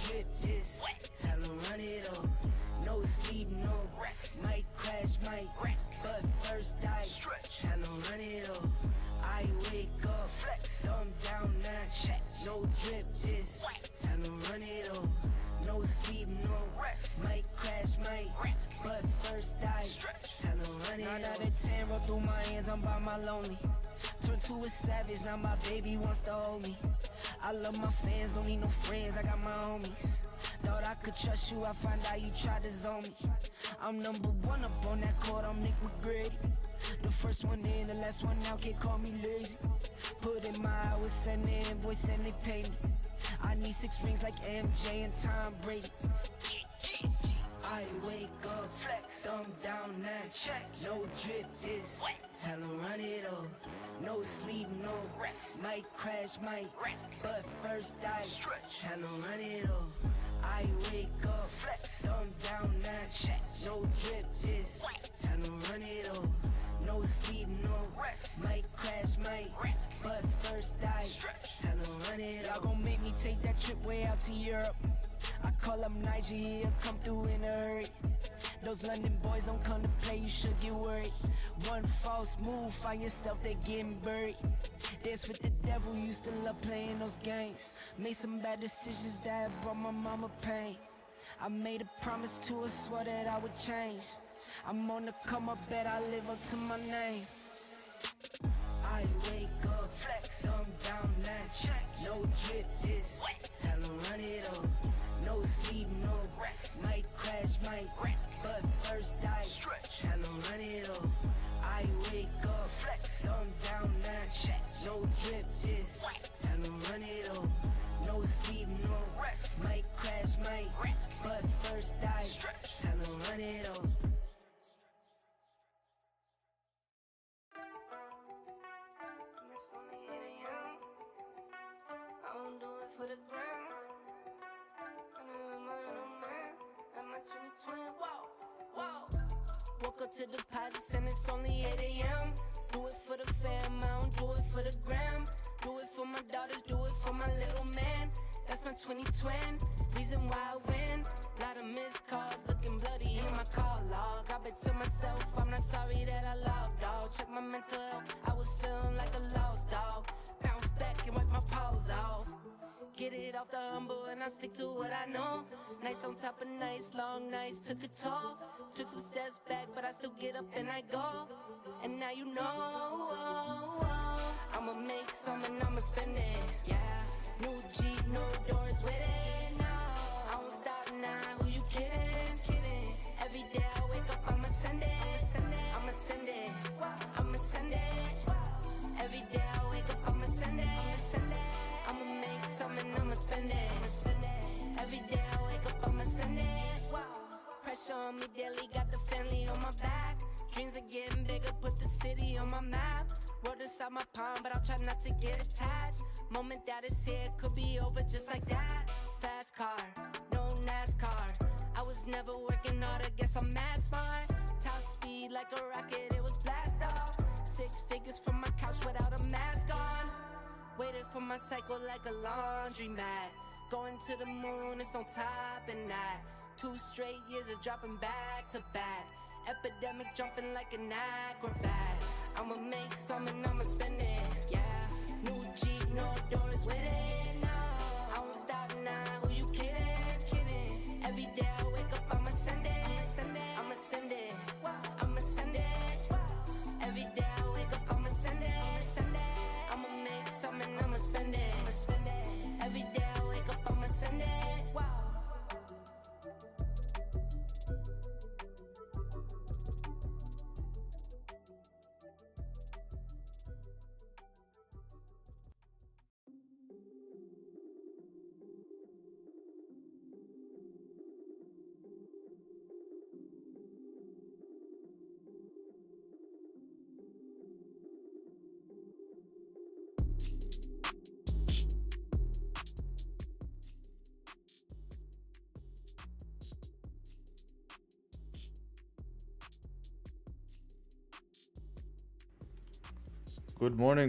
drip this, tell them run it up. No sleep, no rest, might crash, might wreck, but first I stretch, tell them run it up. I wake up, flex, thumb down, now check. No drip this, tell them run it up. No sleep, no rest, might crash, might wreck, but first I stretch, tell them run it up. 9 out of 10 roll through my hands, I'm by my lonely. Turned to a savage, now my baby wants to hold me. I love my fans, don't need no friends, I got my homies. Thought I could trust you, I find out you tried to zone me. I'm number one up on that court, I'm Nick McGrady. The first one in, the last one out, can't call me lazy. Put in my hours, send the invoice and they pay me. I need 6 rings like MJ and Tom Brady. I wake up, flex, thumb down, now check. No drip this, tell them run it up. No sleep, no rest, might crash, might wreck, but first I stretch, tell them run it up. I wake up, flex, thumb down, now check. No drip this, tell them run it up. No sleep, no rest, might crash, might wreck, but first I stretch, tell them run it up. Y'all gon' make me take that trip way out to Europe. I call up Nigeria, come through in a hurry. Those London boys don't come to play, you should get worried. One false move, find yourself, they're getting buried. Dance with the devil, used to love playing those games. Made some bad decisions that brought my mama pain. I made a promise to her, swore that I would change. I'm on the come up, bet I live up to my name. I wake up, flex, thumb down, now check. No drip this, tell them run it up. No sleep, no rest, might crash, might wreck, but first I stretch, tell them run it up. I wake up, flex, thumb down, now check. No drip this, tell them run it up. No sleep, no rest, might crash, might wreck, but first I stretch, tell them run it up. It's only 8 a.m. I won't do it for the ground. Woke up to deposits and it's only 8 a.m. Do it for the fam, I don't do it for the gram. Do it for my daughters, do it for my little man. That's my 2020, reason why I win. Lot of missed calls, looking bloody in my call log. I bet to myself, I'm not sorry that I logged dog. Check my mental health, I was feeling like a lost dog. Bounce back and wipe my paws off. Get it off the humble and I stick to what I know. Nights on top of nights, long nights took a toll. Took some steps back, but I still get up and I go. And now you know, I'ma make some and I'ma spend it, yeah. New Jeep, no doors with it, no. I won't stop now, who you kidding? Every day I wake up, I'ma send it, I'ma send it, I'ma send it. Every day I wake up, I'ma send it, I'ma make some and I'ma spend it. Every day I wake up, I'ma send it. Pressure on me daily, got the family on my back. Dreams are getting bigger, put the city on my map. Rolled inside my palm, but I'll try not to get attached. Moment that is here, could be over just like that. Fast car, no NASCAR. I was never working hard, I guess I'm mad smart. Top speed like a rocket, it was blast off. 6 figures from my couch without a mask on. Waited for my cycle like a laundromat. Going to the moon, it's on top and that. 2 straight years of dropping back to back. Epidemic jumping like an acrobat. I'ma make some and I'ma spend it, yeah. New Jeep, no doors with it, no. I won't stop now, who you kidding? Every day I wake up, I'ma send it, I'ma send it, I'ma send it. Every day I wake up, I'ma send it, I'ma make some and I'ma spend it. Every day I wake up, I'ma send it.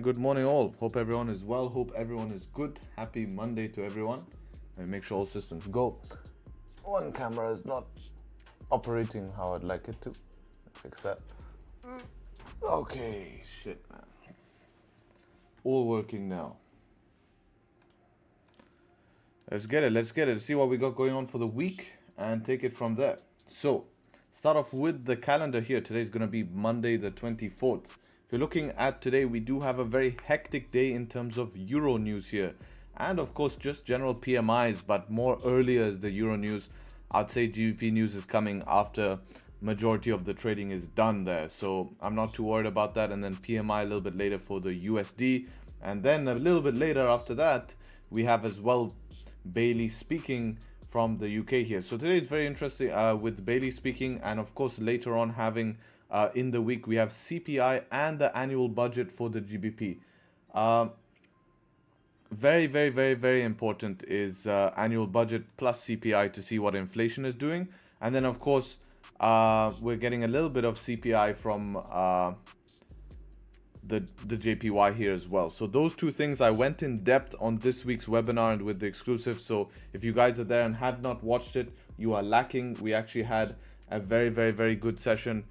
Good morning all. Hope everyone is well. Hope everyone is good. Happy Monday to everyone. and make sure all systems go. One camera is not operating how I'd like it to. Fix that. Okay, shit, man. All working now. Let's get it. See what we got going on for the week and take it from there. So, start off with the calendar here. Today's going to be Monday the 24th. If you're looking at today, we do have a very hectic day in terms of Euro news here. And of course, just general PMIs, but more earlier is the Euro news. I'd say GBP news is coming after majority of the trading is done there. So I'm not too worried about that. And then PMI a little bit later for the USD. And then a little bit later after that, we have as well Bailey speaking from the UK here. So today is very interesting with Bailey speaking, and of course later on having in the week we have CPI and the annual budget for the GBP. Very important is annual budget plus CPI to see what inflation is doing. And then of course we're getting a little bit of CPI from the JPY here as well. So those two things I went in depth on this week's webinar and with the exclusive. So if you guys are there and had not watched it, you are lacking. We actually had a very good session,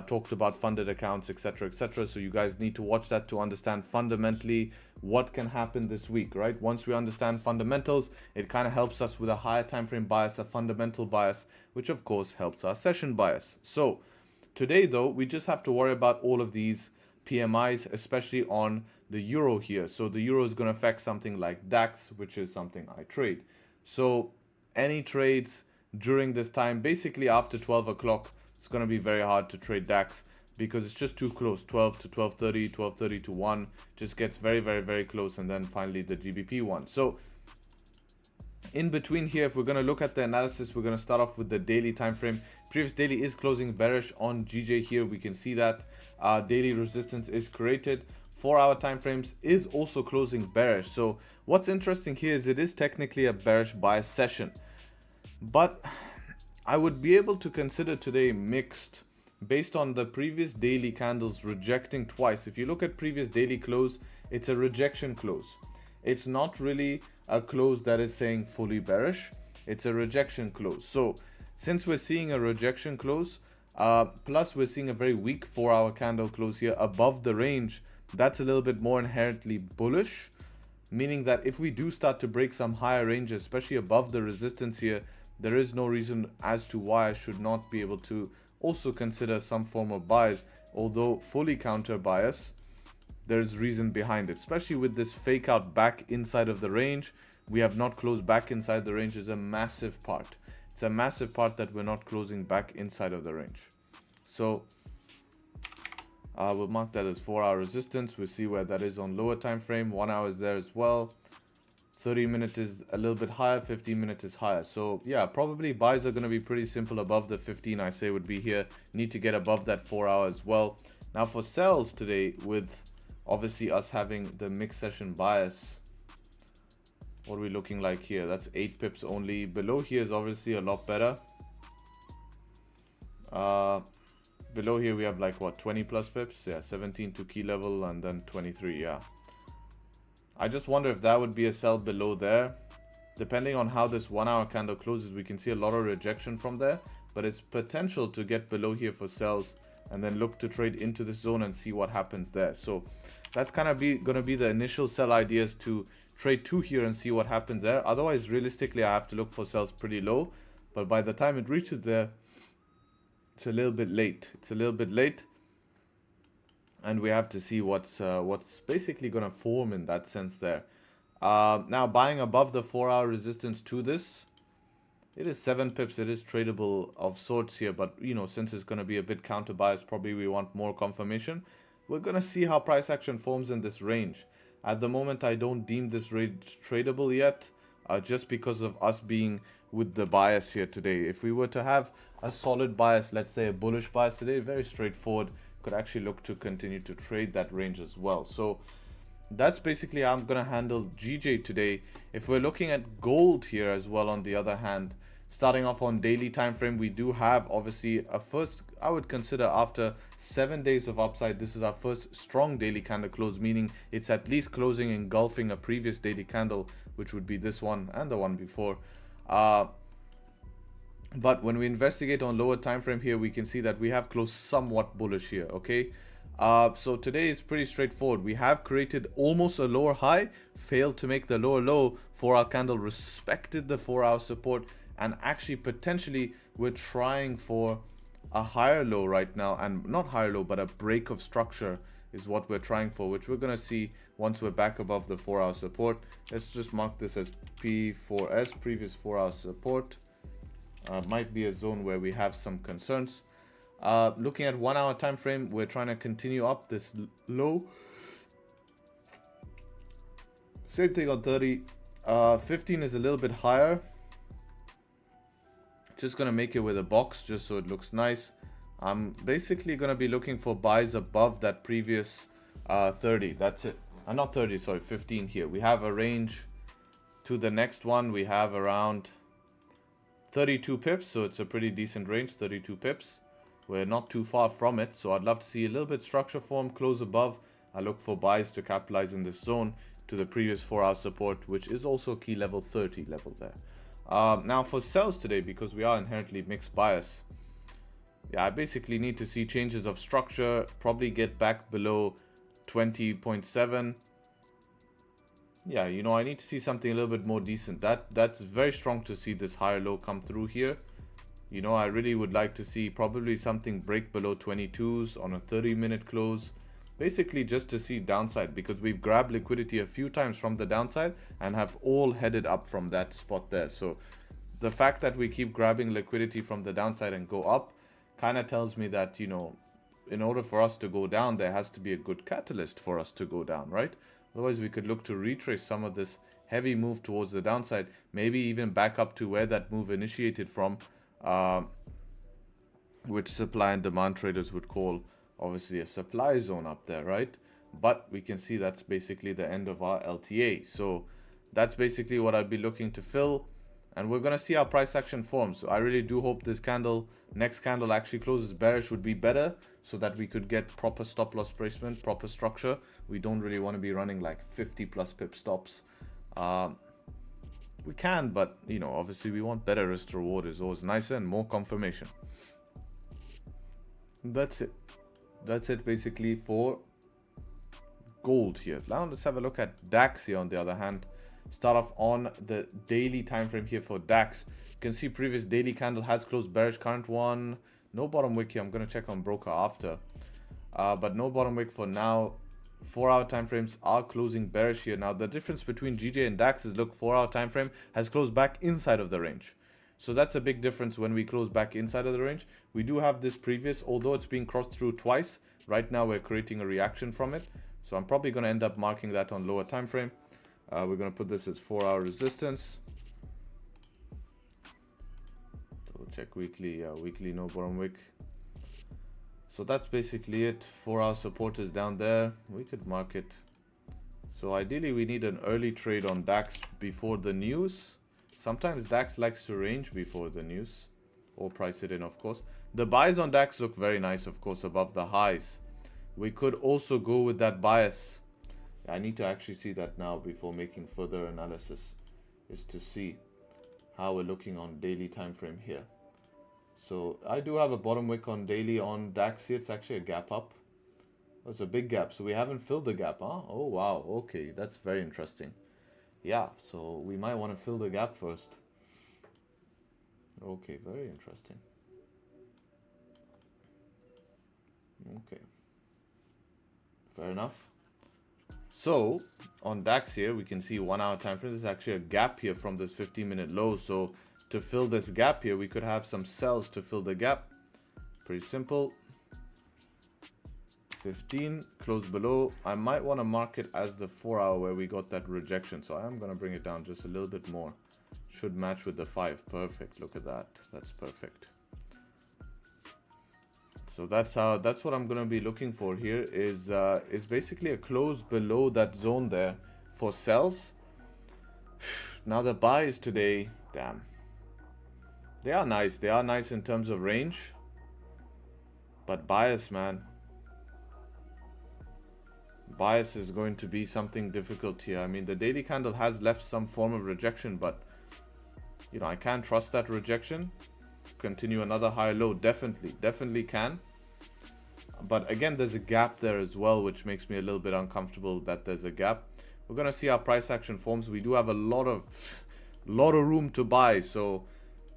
talked about funded accounts, etc. So you guys need to watch that to understand fundamentally what can happen this week, right? Once we understand fundamentals, it kind of helps us with a higher time frame bias, a fundamental bias, which of course helps our session bias. So today though, we just have to worry about all of these PMIs, especially on the euro here. So the euro is going to affect something like DAX, which is something I trade. So any trades during this time, basically after 12 o'clock, it's going to be very hard to trade DAX because it's just too close. 12 to 12:30, 12:30 to 1 just gets very close, and then finally the GBP one. So in between here, if we're going to look at the analysis, we're going to start off with the daily time frame. Previous daily is closing bearish on GJ here. We can see that daily resistance is created. 4-hour time frames is also closing bearish. So what's interesting here is it is technically a bearish bias session, but I would be able to consider today mixed based on the previous daily candles rejecting twice. If you look at previous daily close, it's a rejection close. It's not really a close that is saying fully bearish. It's a rejection close. So since we're seeing a rejection close, plus we're seeing a very weak 4-hour candle close here above the range, that's a little bit more inherently bullish, meaning that if we do start to break some higher ranges, especially above the resistance here, there is no reason as to why I should not be able to also consider some form of bias, although fully counter bias. There's reason behind it, especially with this fake out back inside of the range. We have not closed back inside the range is a massive part. It's a massive part that we're not closing back inside of the range. So we'll mark that as 4-hour resistance. We'll see where that is on lower time frame. 1 hour is there as well. 30-minute is a little bit higher. 15-minute is higher. So yeah, probably buys are going to be pretty simple above the 15. I say would be here. Need to get above that 4 hour as well. Now for sells today, with obviously us having the mixed session bias, what are we looking like here? That's 8 pips only. Below here is obviously a lot better. Below here we have like what, 20 plus pips? Yeah, 17 to key level and then 23. Yeah, I just wonder if that would be a sell below there. Depending on how this 1 hour candle closes, we can see a lot of rejection from there, but it's potential to get below here for sells and then look to trade into this zone and see what happens there. So that's kind of going to be the initial sell ideas, to trade to here and see what happens there. Otherwise, realistically, I have to look for sells pretty low, but by the time it reaches there, it's a little bit late. It's a little bit late, and we have to see what's basically going to form in that sense there. Now buying above the 4-hour resistance to this, it is 7 pips. It is tradable of sorts here, but you know, since it's going to be a bit counter bias, probably we want more confirmation. We're going to see how price action forms in this range. At the moment, I don't deem this range tradable yet, just because of us being with the bias here today. If we were to have a solid bias, let's say a bullish bias today, very straightforward, could actually look to continue to trade that range as well. So that's basically how I'm going to handle GJ today. If we're looking at gold here as well, on the other hand, starting off on daily time frame, we do have obviously a first, I would consider after 7 days of upside. This is our first strong daily candle close, meaning it's at least closing engulfing a previous daily candle, which would be this one and the one before. But when we investigate on lower time frame here, we can see that we have closed somewhat bullish here. Okay, so today is pretty straightforward. We have created almost a lower high, failed to make the lower low. 4-hour candle respected the 4-hour support, and actually potentially we're trying for a higher low right now, and not higher low, but a break of structure is what we're trying for, which we're going to see once we're back above the 4-hour support. Let's just mark this as P4S, previous 4-hour support. Might be a zone where we have some concerns. Looking at 1-hour time frame, we're trying to continue up this low. Same thing on 30. 15 is a little bit higher. Just gonna make it with a box just so it looks nice. I'm basically gonna be looking for buys above that previous 30. That's it. Not 30, sorry, 15 here. We have a range to the next one. We have around 32 pips, so it's a pretty decent range, 32 pips. We're not too far from it, so I'd love to see a little bit structure form, close above. I look for buys to capitalize in this zone to the previous 4-hour support, which is also key level 30 level there. Now for sells today, because we are inherently mixed bias, yeah, I basically need to see changes of structure, probably get back below 20.7. Yeah, you know, I need to see something a little bit more decent. That's very strong to see this higher low come through here. You know, I really would like to see probably something break below 22s on a 30-minute close. Basically just to see downside, because we've grabbed liquidity a few times from the downside and have all headed up from that spot there. So the fact that we keep grabbing liquidity from the downside and go up kind of tells me that, you know, in order for us to go down, there has to be a good catalyst for us to go down, right? Otherwise, we could look to retrace some of this heavy move towards the downside, maybe even back up to where that move initiated from, which supply and demand traders would call obviously a supply zone up there, right? But we can see that's basically the end of our LTA. So that's basically what I'd be looking to fill. And we're going to see how price action forms. So I really do hope this candle, next candle actually closes bearish would be better, so that we could get proper stop loss placement, proper structure. We don't really want to be running like 50 plus pip stops. We can, but you know, obviously we want better risk to reward, is always nicer and more confirmation. That's it. That's it basically for gold here. Now let's have a look at DAX here on the other hand. Start off on the daily time frame here for DAX. You can see previous daily candle has closed bearish, current one. No bottom wick here. I'm going to check on broker after. But no bottom wick for now. 4-hour time frames are closing bearish here. Now the difference between GJ and DAX is, look, 4-hour time frame has closed back inside of the range. So that's a big difference when we close back inside of the range. We do have this previous, although it's being crossed through twice. Right now we're creating a reaction from it. So I'm probably going to end up marking that on lower time frame. We're going to put this as 4-hour resistance. Double check weekly. Weekly no bottom wick. So that's basically it. 4-hour support is down there. We could mark it. So ideally we need an early trade on DAX before the news. Sometimes DAX likes to range before the news, or price it in, of course. The buys on DAX look very nice, of course, above the highs. We could also go with that bias. I need to actually see that now before making further analysis, is to see how we're looking on daily time frame here. So I do have a bottom wick on daily on DAX here. It's actually a gap up. That's a big gap. So we haven't filled the gap, huh? Oh, wow. Okay, that's very interesting. Yeah, so we might want to fill the gap first. Okay, very interesting. Okay. Fair enough. So on DAX here, we can see 1-hour time frame. There's actually a gap here from this 15-minute low. So to fill this gap here, we could have some sells to fill the gap. Pretty simple. 15, close below. I might want to mark it as the 4-hour where we got that rejection. So I am going to bring it down just a little bit more. Should match with the 5. Perfect. Look at that. That's perfect. So that's what I'm going to be looking for here is basically a close below that zone there for sells. Now the buys today, damn. They are nice. They are nice in terms of range. But bias, man. Bias is going to be something difficult here. I mean, the daily candle has left some form of rejection, but you know, I can't trust that rejection. Continue another high low, definitely can. But again, there's a gap there as well, which makes me a little bit uncomfortable that there's a gap. We're gonna see how price action forms. We do have a lot of room to buy, so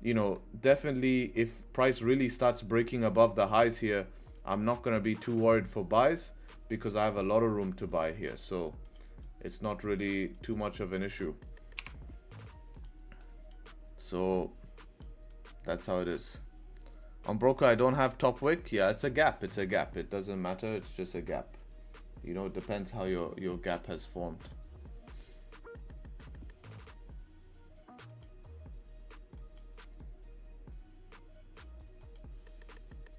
you know, definitely if price really starts breaking above the highs here, I'm not gonna be too worried for buys, because I have a lot of room to buy here, so it's not really too much of an issue. So that's how it is. On broker, I don't have top wick. Yeah, it's a gap. It's a gap. It doesn't matter. It's just a gap. You know, it depends how your gap has formed.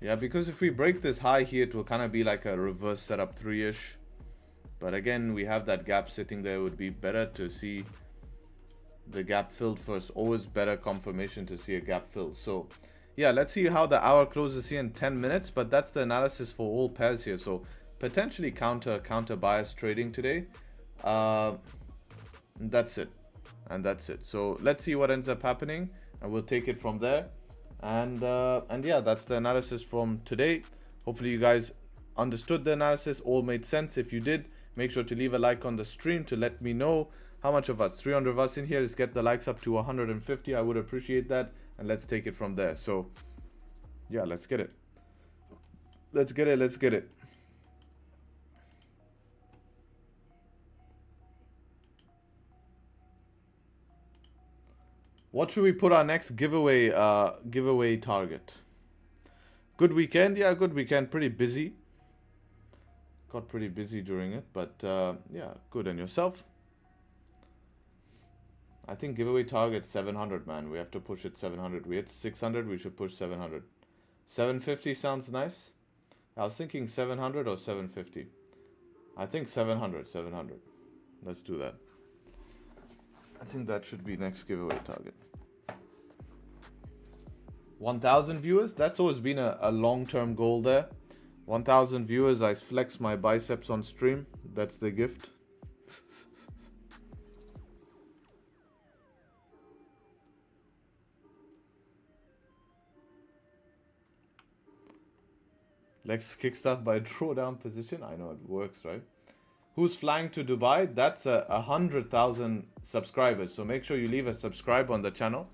Yeah, because if we break this high here, it will kind of be like a reverse setup 3-ish. But again, we have that gap sitting there. It would be better to see the gap filled first. Always better confirmation to see a gap filled. So yeah, let's see how the hour closes here in 10 minutes. But that's the analysis for all pairs here. So potentially counter bias trading today. That's it. And that's it. So let's see what ends up happening, and we'll take it from there. And yeah, that's the analysis from today. Hopefully you guys understood the analysis, all made sense. If you did, make sure to leave a like on the stream to let me know how much of us, 300 of us in here. Let's get the likes up to 150. I would appreciate that, and let's take it from there. So yeah, let's get it. Let's get it. What should we put our next giveaway target? Good weekend. Yeah, good weekend. Pretty busy. Got pretty busy during it, but yeah, good. And yourself? I think giveaway target 700, man. We have to push it 700. We hit 600. We should push 700. 750 sounds nice. I was thinking 700 or 750. I think 700. Let's do that. I think that should be next giveaway target. 1,000 viewers. That's always been a long-term goal there. 1,000 viewers. I flex my biceps on stream. That's the gift. Let's kickstart by drawdown position. I know it works, right? Who's flying to Dubai? That's 100,000 subscribers. So make sure you leave a subscribe on the channel.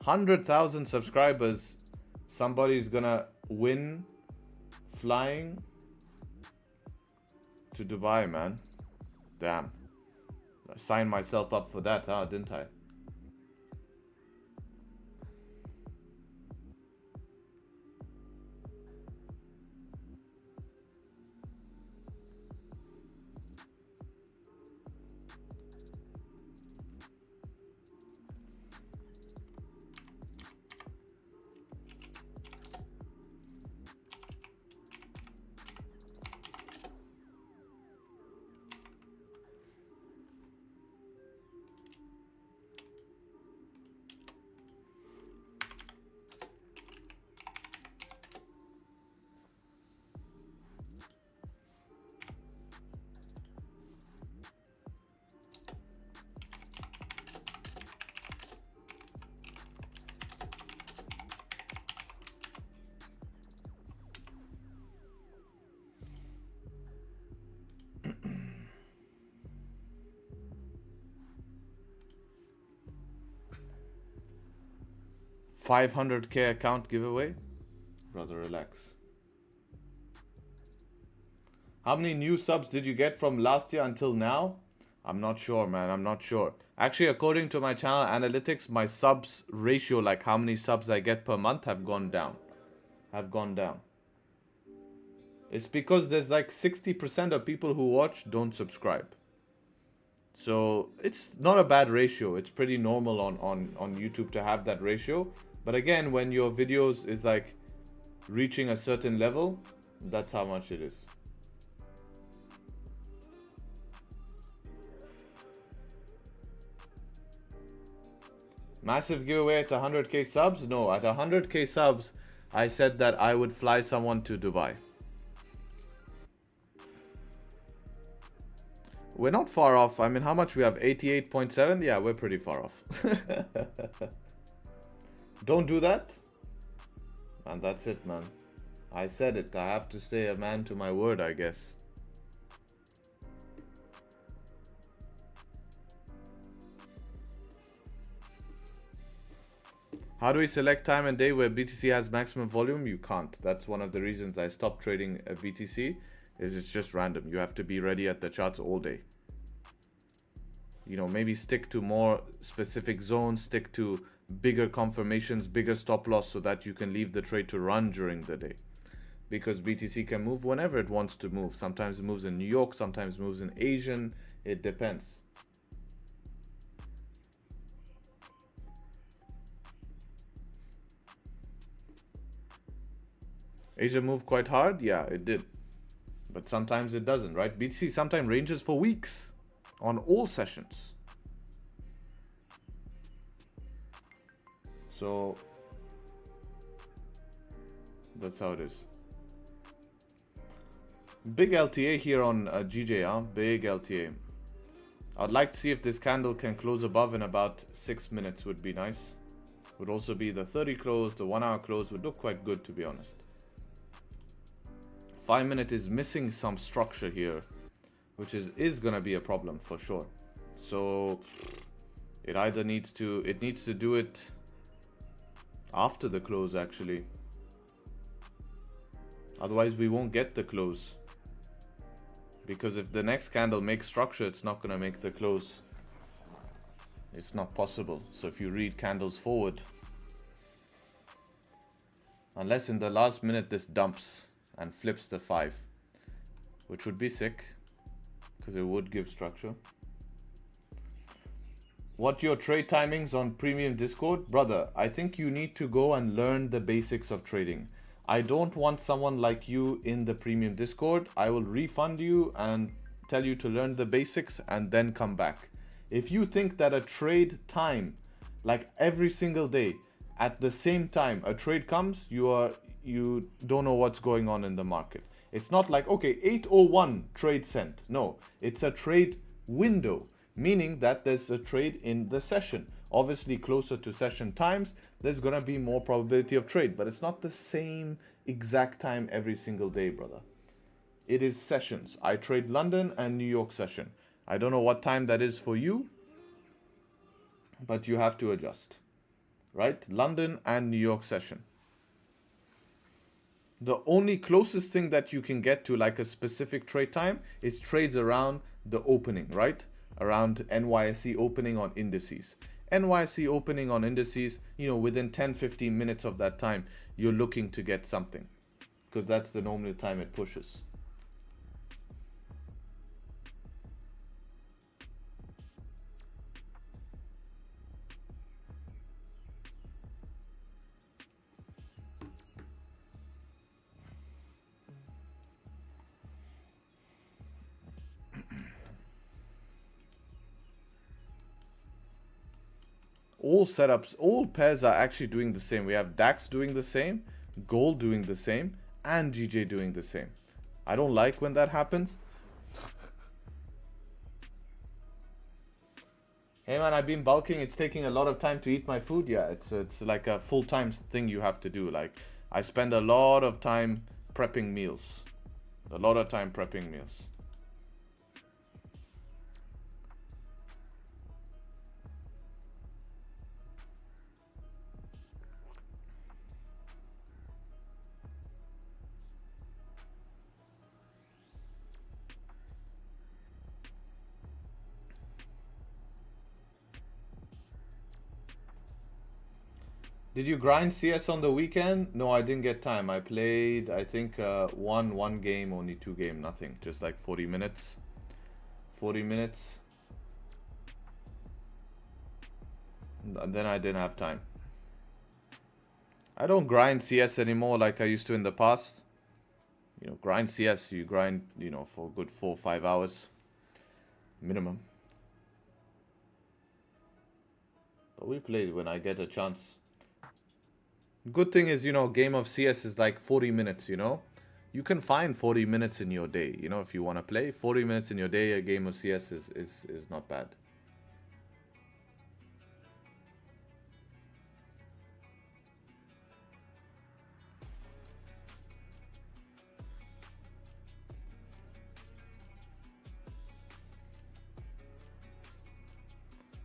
100,000 subscribers. Somebody's gonna win flying to Dubai, man. Damn. I signed myself up for that, huh? Didn't I? $500K account giveaway. Brother, relax. How many new subs did you get from last year until now? I'm not sure, man. I'm not sure. Actually, according to my channel analytics, my subs ratio, like how many subs I get per month, have gone down. It's because there's like 60% of people who watch don't subscribe. So it's not a bad ratio. It's pretty normal on YouTube to have that ratio. But again, when your videos is like reaching a certain level, that's how much it is. Massive giveaway at 100K subs? No, at 100K subs, I said that I would fly someone to Dubai. We're not far off. I mean, how much we have? 88.7? Yeah, we're pretty far off. Don't do that. And that's it, man. I said it. I have to stay a man to my word, I guess. How do we select time and day where BTC has maximum volume? You can't. That's one of the reasons I stopped trading a BTC. Is it's just random. You have to be ready at the charts all day. You know, maybe stick to more specific zones, stick to bigger confirmations, bigger stop loss, so that you can leave the trade to run during the day. Because BTC can move whenever it wants to move. Sometimes it moves in New York, sometimes it moves in Asian. It depends. Asia moved quite hard? Yeah, it did. But sometimes it doesn't, right? BTC sometimes ranges for weeks on all sessions. So that's how it is. Big LTA here on GJ, huh? Big LTA. I'd like to see if this candle can close above in about 6 minutes. Would be nice. Would also be the 30 close, the 1 hour close would look quite good, to be honest. 5 minute is missing some structure here, which is gonna be a problem for sure. So it either needs to do it after the close, actually. Otherwise we won't get the close, because if the next candle makes structure, it's not gonna make the close. It's not possible. So if you read candles forward, unless in the last minute this dumps and flips the 5, which would be sick because it would give structure. What your trade timings on premium Discord? Brother, I think you need to go and learn the basics of trading. I don't want someone like you in the premium Discord. I will refund you and tell you to learn the basics and then come back. If you think that a trade time, like every single day at the same time a trade comes, you don't know what's going on in the market. It's not like, okay, 8:01 trade sent. No, it's a trade window, meaning that there's a trade in the session. Obviously, closer to session times, there's gonna be more probability of trade, but it's not the same exact time every single day, brother. It is sessions. I trade London and New York session. I don't know what time that is for you, but you have to adjust, right? London and New York session. The only closest thing that you can get to like a specific trade time is trades around the opening, right? Around NYSE opening on indices. NYSE opening on indices, you know, within 10-15 minutes of that time, you're looking to get something, because that's the normal time it pushes. All setups, all pairs are actually doing the same. We have DAX doing the same, gold doing the same, and GJ doing the same. I don't like when that happens. Hey man, I've been bulking. It's taking a lot of time to eat my food. Yeah, it's like a full-time thing you have to do. Like, I spend a lot of time prepping meals. A lot of time prepping meals. Did you grind CS on the weekend? No, I didn't get time. I played, I think, one game, only 2 game, nothing. Just like 40 minutes. 40 minutes. And then I didn't have time. I don't grind CS anymore like I used to in the past. You know, grind CS, you grind, you know, for a good 4 or 5 hours. Minimum. But we play when I get a chance. Good thing is, you know, game of CS is like 40 minutes, you know. you can find 40 minutes in your day. You know, if you want to play 40 minutes in your day, a game of CS is not bad.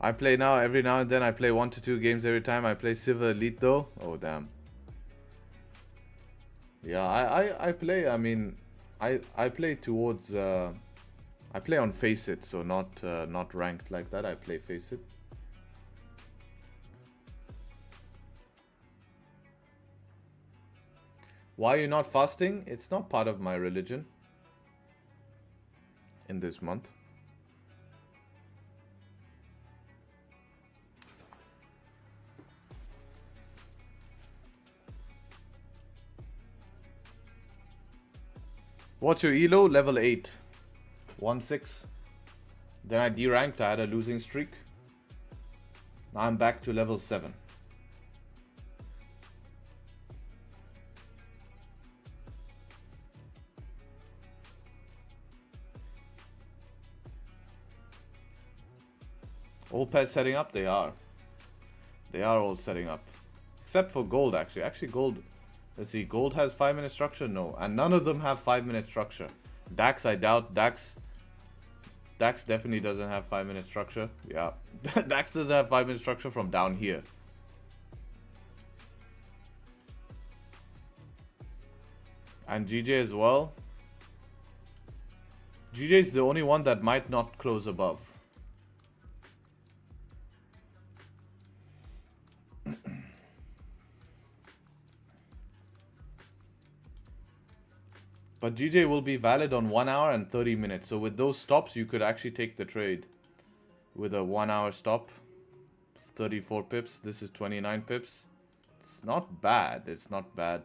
I play now, every now and then I play 1 to 2 games every time. I play Silver Elite though. Oh damn. Yeah, I play, I mean, I play towards, I play on Faceit, so not ranked like that. I play Faceit. Why are you not fasting? It's not part of my religion in this month. What's your elo? Level 8. 1-6. Then I deranked. I had a losing streak. Now I'm back to level 7. All pairs setting up? They are. They are all setting up. Except for gold, actually. Actually, gold... Let's see, gold has 5-minute structure? No. And none of them have 5-minute structure. DAX, I doubt. DAX definitely doesn't have 5-minute structure. Yeah. DAX doesn't have 5-minute structure from down here. And GJ as well. GJ is the only one that might not close above. But GJ will be valid on 1 hour and 30 minutes. So with those stops, you could actually take the trade with a 1 hour stop. 34 pips. This is 29 pips. It's not bad. It's not bad.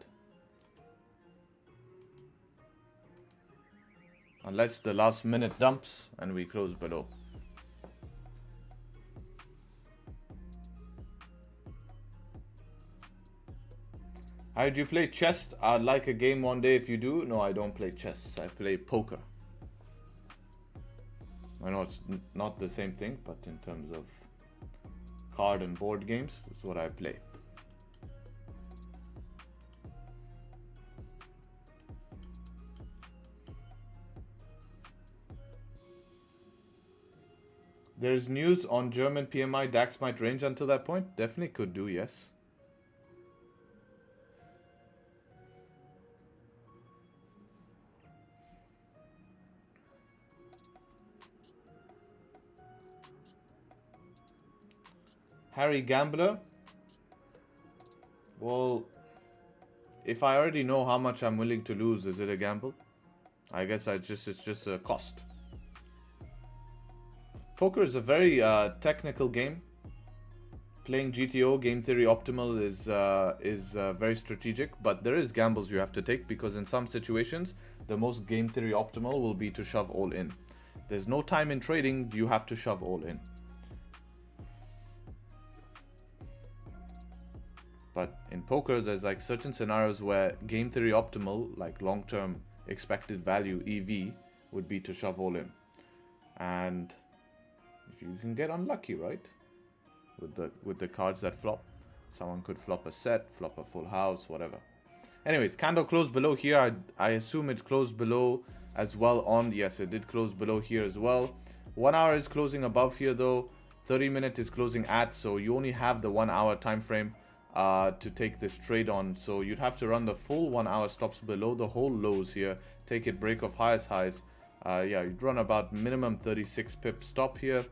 Unless the last minute dumps and we close below. How did you play chess? I'd like a game one day if you do. No, I don't play chess. I play poker. I know it's not the same thing, but in terms of card and board games, that's what I play. There's news on German PMI. DAX might range until that point. Definitely could do, yes. Harry Gambler. Well, if I already know how much I'm willing to lose, is it a gamble? I guess it's just a cost. Poker is a very technical game. Playing GTO, game theory optimal, is very strategic, but there is gambles you have to take because in some situations, the most game theory optimal will be to shove all in. There's no time in trading, you have to shove all in. But in poker, there's like certain scenarios where game theory optimal, like long-term expected value EV, would be to shove all in. And if you can get unlucky, right? With the cards that flop. Someone could flop a set, flop a full house, whatever. Anyways, candle closed below here. I assume it closed below as well on. Yes, it did close below here as well. 1 hour is closing above here though. 30-minute is closing at, so you only have the 1 hour time frame to take this trade on. So you'd have to run the full 1 hour stops below the whole lows here. Take it break of highest highs. Yeah, you'd run about minimum 36 pip stop here.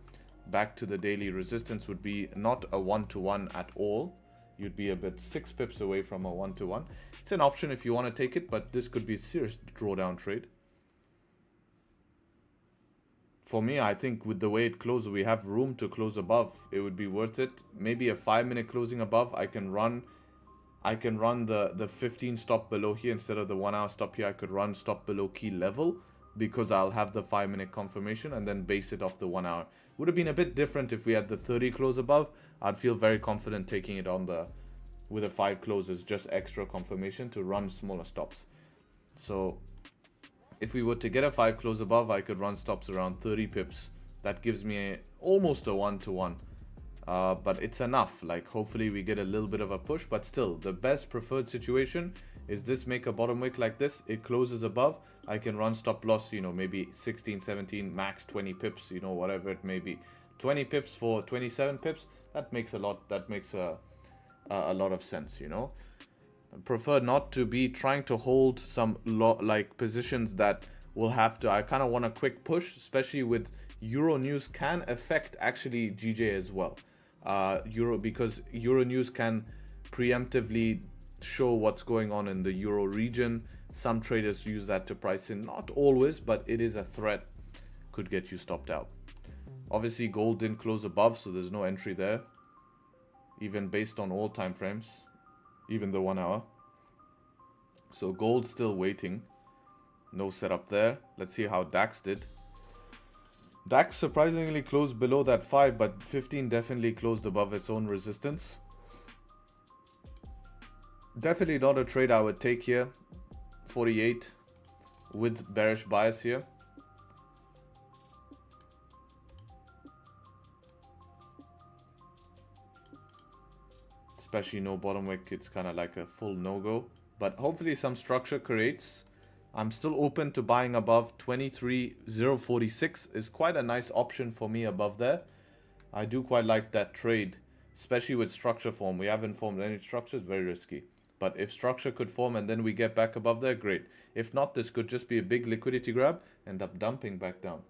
Back to the daily resistance would be not a 1-to-1 at all. You'd be a bit 6 pips away from a 1-to-1. It's an option if you want to take it, but this could be a serious drawdown trade. For me, I think with the way it closed, we have room to close above. It would be worth it. Maybe a 5-minute closing above. I can run the 15 stop below here instead of the 1 hour stop here. I could run stop below key level because I'll have the 5-minute confirmation and then base it off the 1 hour. Would have been a bit different if we had the 30 close above. I'd feel very confident taking it on the with a 5 closes, just extra confirmation to run smaller stops. So if we were to get a 5 close above, I could run stops around 30 pips. That gives me almost a 1-to-1. But it's enough. Like, hopefully we get a little bit of a push, but still the best preferred situation is this: make a bottom wick like this, it closes above, I can run stop loss, you know, maybe 16, 17, max 20 pips, you know, whatever it may be. 20 pips for 27 pips, that makes a lot of sense, you know. I prefer not to be trying to hold some like positions that will have to, I kind of want a quick push, especially with Euro news can affect actually GJ as well. Because Euro news can preemptively show what's going on in the Euro region. Some traders use that to price in, not always, but it is a threat, could get you stopped out. Obviously gold didn't close above, so there's no entry there, even based on all time frames, even the 1 hour. So gold still waiting, no setup there. Let's see how DAX did. DAX surprisingly closed below that 5, but 15 definitely closed above its own resistance. Definitely not a trade I would take here. 48 with bearish bias here. Especially no bottom wick, it's kind of like a full no-go. But hopefully some structure creates. I'm still open to buying above 23,046 is quite a nice option for me above there. I do quite like that trade, especially with structure form. We haven't formed any structure, it's very risky. But if structure could form and then we get back above there, great. If not, this could just be a big liquidity grab, end up dumping back down.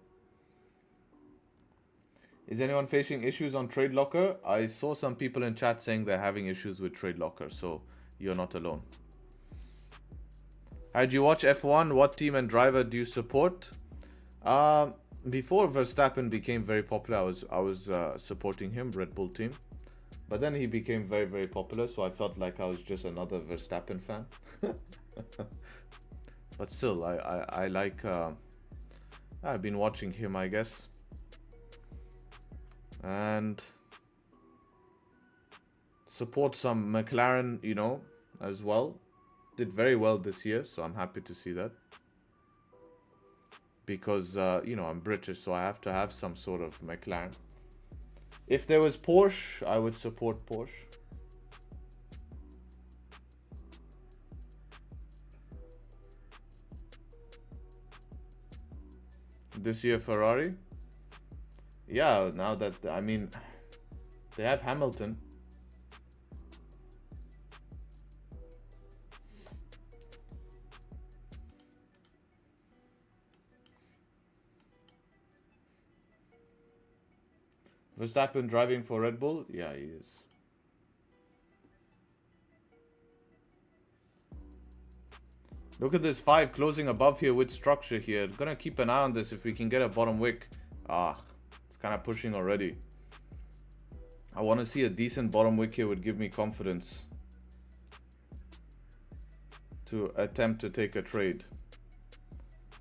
Is anyone facing issues on Trade Locker? I saw some people in chat saying they're having issues with Trade Locker, so you're not alone. Did you watch F1? What team and driver do you support? Before Verstappen became very popular, I was supporting him, Red Bull team. But then he became very, very popular, so I felt like I was just another Verstappen fan. But still, I like... I've been watching him, I guess. And support some McLaren, you know, as well. Did very well this year, so I'm happy to see that. Because, you know, I'm British, so I have to have some sort of McLaren. If there was Porsche, I would support Porsche. This year, Ferrari? Yeah, now that, I mean, they have Hamilton. Verstappen driving for Red Bull? Yeah, he is. Look at this 5 closing above here with structure here. Gonna keep an eye on this if we can get a bottom wick. It's kind of pushing already. I want to see a decent bottom wick here, would give me confidence to attempt to take a trade.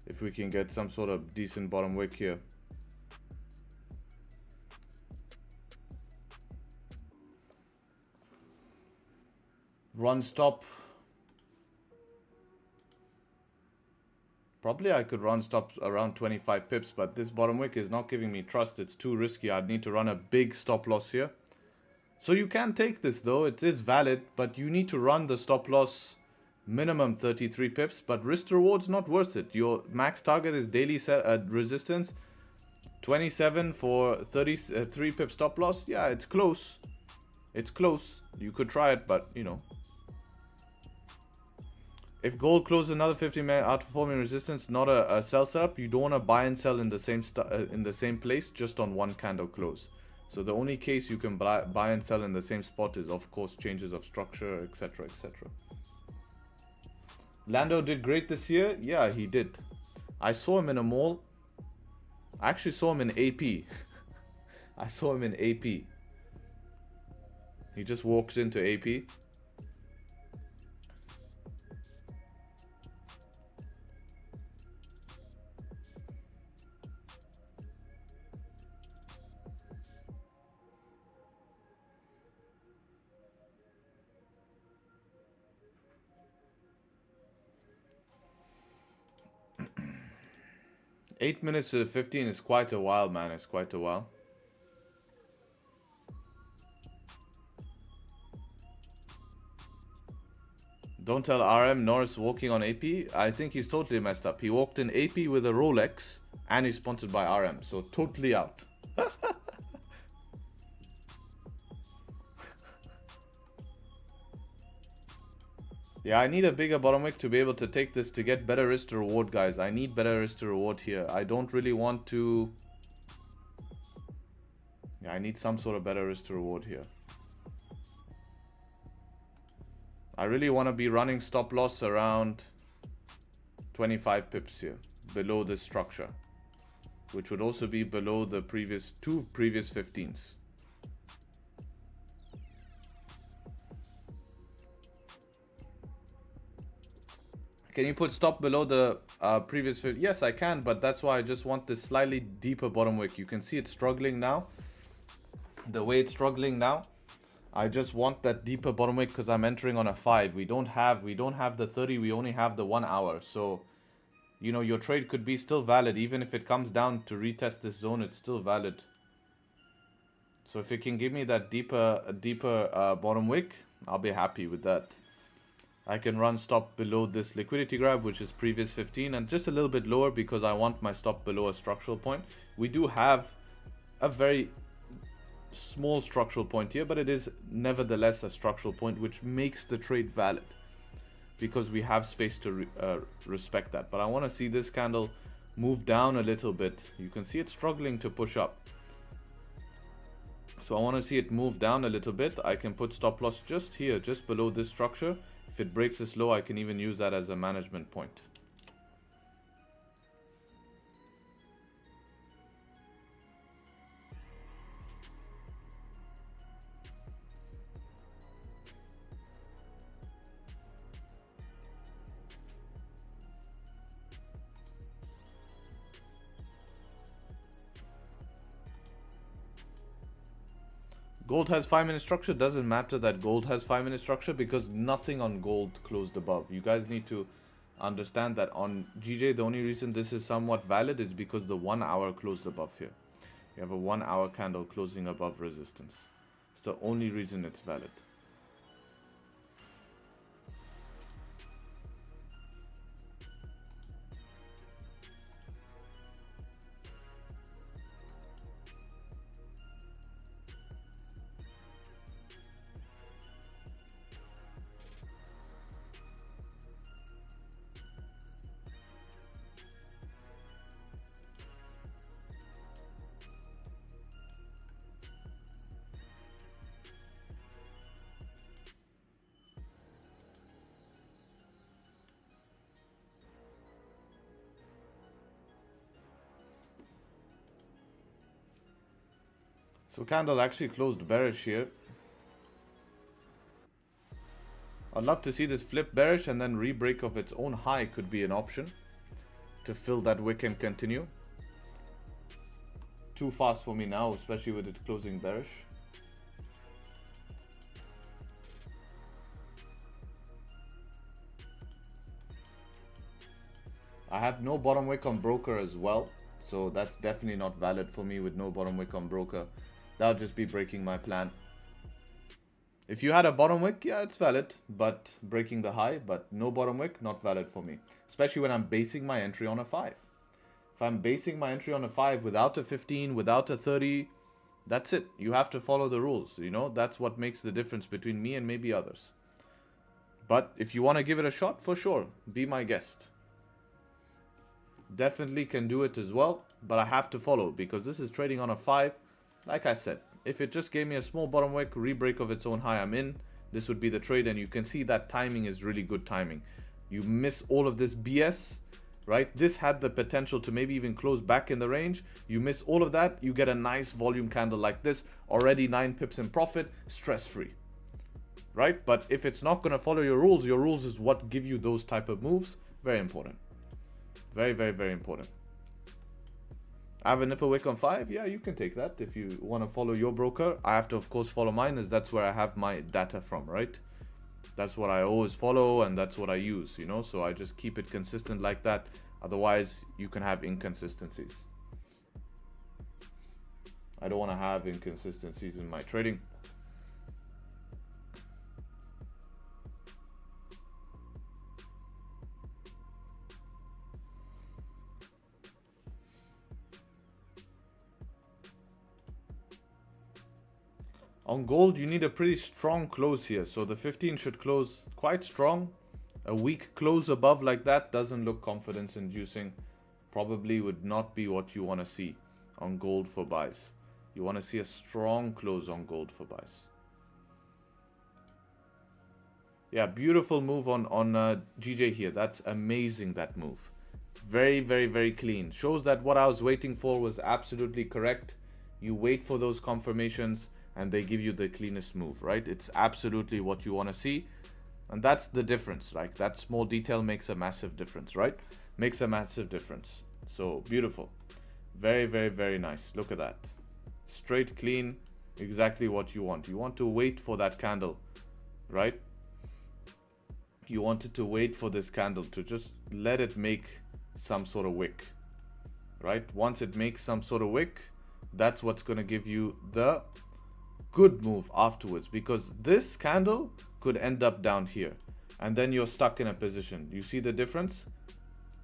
If we can get some sort of decent bottom wick here. Run stop. Probably I could run stops around 25 pips, but this bottom wick is not giving me trust. It's too risky. I'd need to run a big stop loss here. So you can take this though. It is valid, but you need to run the stop loss minimum 33 pips, but risk to reward's not worth it. Your max target is daily resistance 27 for 33 pip stop loss. Yeah, it's close. It's close. You could try it, but you know. If gold closes another 50-minute outperforming resistance, not a sell setup, you don't want to buy and sell in the same place just on one candle close. So the only case you can buy and sell in the same spot is, of course, changes of structure, etc., etc. Lando did great this year. Yeah, he did. I saw him in a mall. I actually saw him in AP. I saw him in AP. He just walks into AP. 8 minutes to 15 is quite a while, man. It's quite a while. Don't tell RM Norris walking on AP. I think he's totally messed up. He walked in AP with a Rolex and he's sponsored by RM. So totally out. Yeah, I need a bigger bottom wick to be able to take this to get better risk to reward, guys. I need better risk to reward here. I don't really want to... Yeah, I need some sort of better risk to reward here. I really want to be running stop loss around 25 pips here, below this structure, which would also be below the previous previous 15s. Can you put stop below the previous 15? Yes, I can, but that's why I just want this slightly deeper bottom wick. You can see it's struggling now. The way it's struggling now, I just want that deeper bottom wick because I'm entering on a 5. We don't have the 30, we only have the 1 hour. So, you know, your trade could be still valid. Even if it comes down to retest this zone, it's still valid. So if it can give me that deeper bottom wick, I'll be happy with that. I can run stop below this liquidity grab, which is previous 15, and just a little bit lower because I want my stop below a structural point. We do have a very small structural point here, but it is nevertheless a structural point, which makes the trade valid because we have space to respect that. But I want to see this candle move down a little bit. You can see it's struggling to push up. So I want to see it move down a little bit. I can put stop loss just here, just below this structure. If it breaks this low, I can even use that as a management point. Gold has 5-minute structure. Doesn't matter that gold has 5-minute structure because nothing on gold closed above. You guys need to understand that on GJ, the only reason this is somewhat valid is because the 1 hour closed above here. You have a 1 hour candle closing above resistance. It's the only reason it's valid. So candle actually closed bearish here. I'd love to see this flip bearish and then re-break of its own high could be an option to fill that wick and continue. Too fast for me now, especially with it closing bearish. I have no bottom wick on broker as well, so that's definitely not valid for me with no bottom wick on broker. That'll just be breaking my plan. If you had a bottom wick, yeah, it's valid, but breaking the high, but no bottom wick, not valid for me. Especially when I'm basing my entry on a 5. If I'm basing my entry on a 5 without a 15, without a 30, that's it. You have to follow the rules, you know? That's what makes the difference between me and maybe others. But if you want to give it a shot, for sure, be my guest. Definitely can do it as well, but I have to follow because this is trading on a 5. Like I said, if it just gave me a small bottom wick, re-break of its own high, I'm in. This would be the trade, and you can see that timing is really good timing. You miss all of this BS, right? This had the potential to maybe even close back in the range. You miss all of that, you get a nice volume candle like this, already 9 pips in profit, stress-free, right? But if it's not going to follow your rules is what give you those type of moves. Very important. Very, very, very important. I have a nipple wick on 5. Yeah, you can take that if you want to follow your broker. I have to, of course, follow mine, as that's where I have my data from, right? That's what I always follow, and that's what I use, you know? So I just keep it consistent like that. Otherwise, you can have inconsistencies. I don't want to have inconsistencies in my trading. On gold, you need a pretty strong close here. So the 15 should close quite strong. A weak close above like that doesn't look confidence inducing. Probably would not be what you want to see on gold for buys. You want to see a strong close on gold for buys. Yeah, beautiful move on GJ here. That's amazing, that move. Very, very, very clean. Shows that what I was waiting for was absolutely correct. You wait for those confirmations and they give you the cleanest move, right? It's absolutely what you want to see. And that's the difference, right? That small detail makes a massive difference, right? Makes a massive difference. So beautiful. Very, very, very nice. Look at that. Straight, clean, exactly what you want. You want to wait for that candle, right? You wanted to wait for this candle to just let it make some sort of wick, right? Once it makes some sort of wick, that's what's going to give you the good move afterwards, because this candle could end up down here and then you're stuck in a position. You see the difference?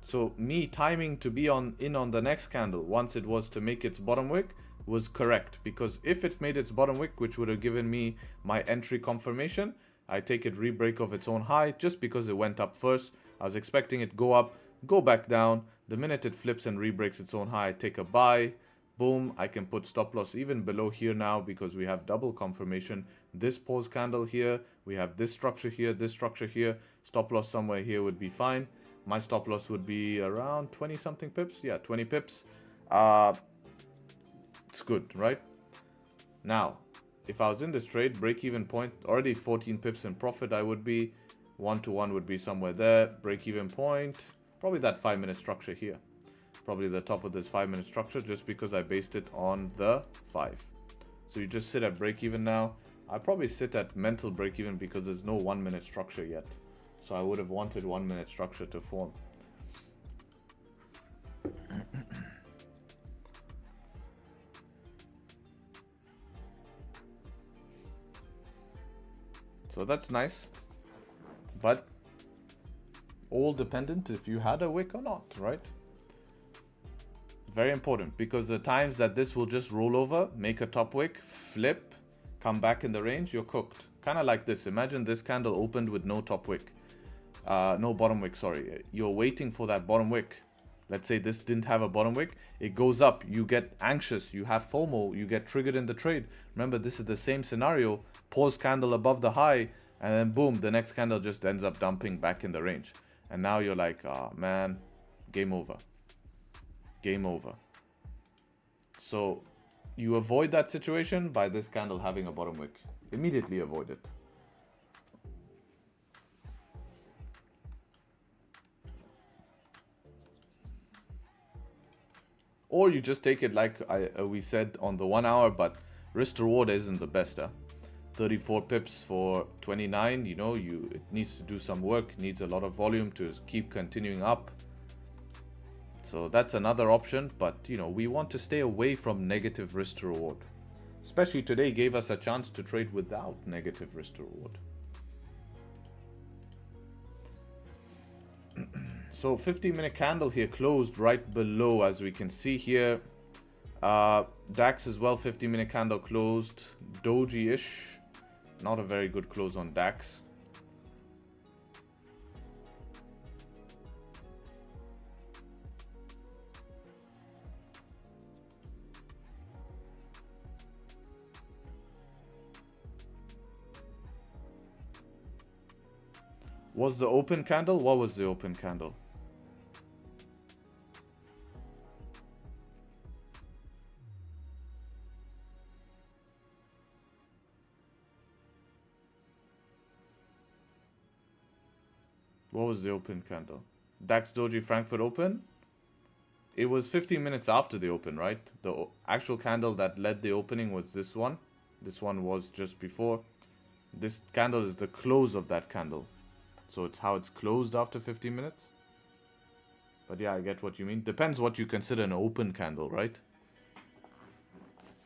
So me timing to be in on the next candle once it was to make its bottom wick was correct, because if it made its bottom wick, which would have given me my entry confirmation, I take it re-break of its own high just because it went up first. I was expecting it go up, go back down. The minute it flips and re-breaks its own high, I take a buy. Boom, I can put stop loss even below here now because we have double confirmation. This pause candle here, we have this structure here, this structure here. Stop loss somewhere here would be fine. My stop loss would be around 20 something pips. Yeah, 20 pips. It's good, right? Now, if I was in this trade, break even point, already 14 pips in profit, I would be 1-to-1 would be somewhere there. Break even point, probably that 5-minute structure here. Probably the top of this 5-minute structure, just because I based it on the 5. So you just sit at break even now. I probably sit at mental break even because there's no 1-minute structure yet. So I would have wanted 1-minute structure to form. So that's nice, but all dependent if you had a wick or not, right? Very important, because the times that this will just roll over, make a top wick, flip, come back in the range, you're cooked. Kind of like this. Imagine this candle opened with no top wick, no bottom wick, sorry. You're waiting for that bottom wick. Let's say this didn't have a bottom wick. It goes up, you get anxious, you have FOMO, you get triggered in the trade. Remember, this is the same scenario. Pause candle above the high, and then boom, the next candle just ends up dumping back in the range. And now you're like, oh man, game over. Game over. So you avoid that situation by this candle having a bottom wick. Immediately avoid it. Or you just take it like we said on the 1 hour, but risk to reward isn't the best. 34 pips for 29, you know, it needs to do some work, needs a lot of volume to keep continuing up. So that's another option, but you know, we want to stay away from negative risk to reward. Especially today gave us a chance to trade without negative risk to reward. So 15-minute candle here closed right below, as we can see here. DAX as well, 15-minute candle closed doji-ish. Not a very good close on DAX. Was the open candle? What was the open candle? What was the open candle? DAX Doji Frankfurt open? It was 15 minutes after the open, right? The actual candle that led the opening was this one. This one was just before. This candle is the close of that candle. So it's how it's closed after 15 minutes. But yeah, I get what you mean. Depends what you consider an open candle, right?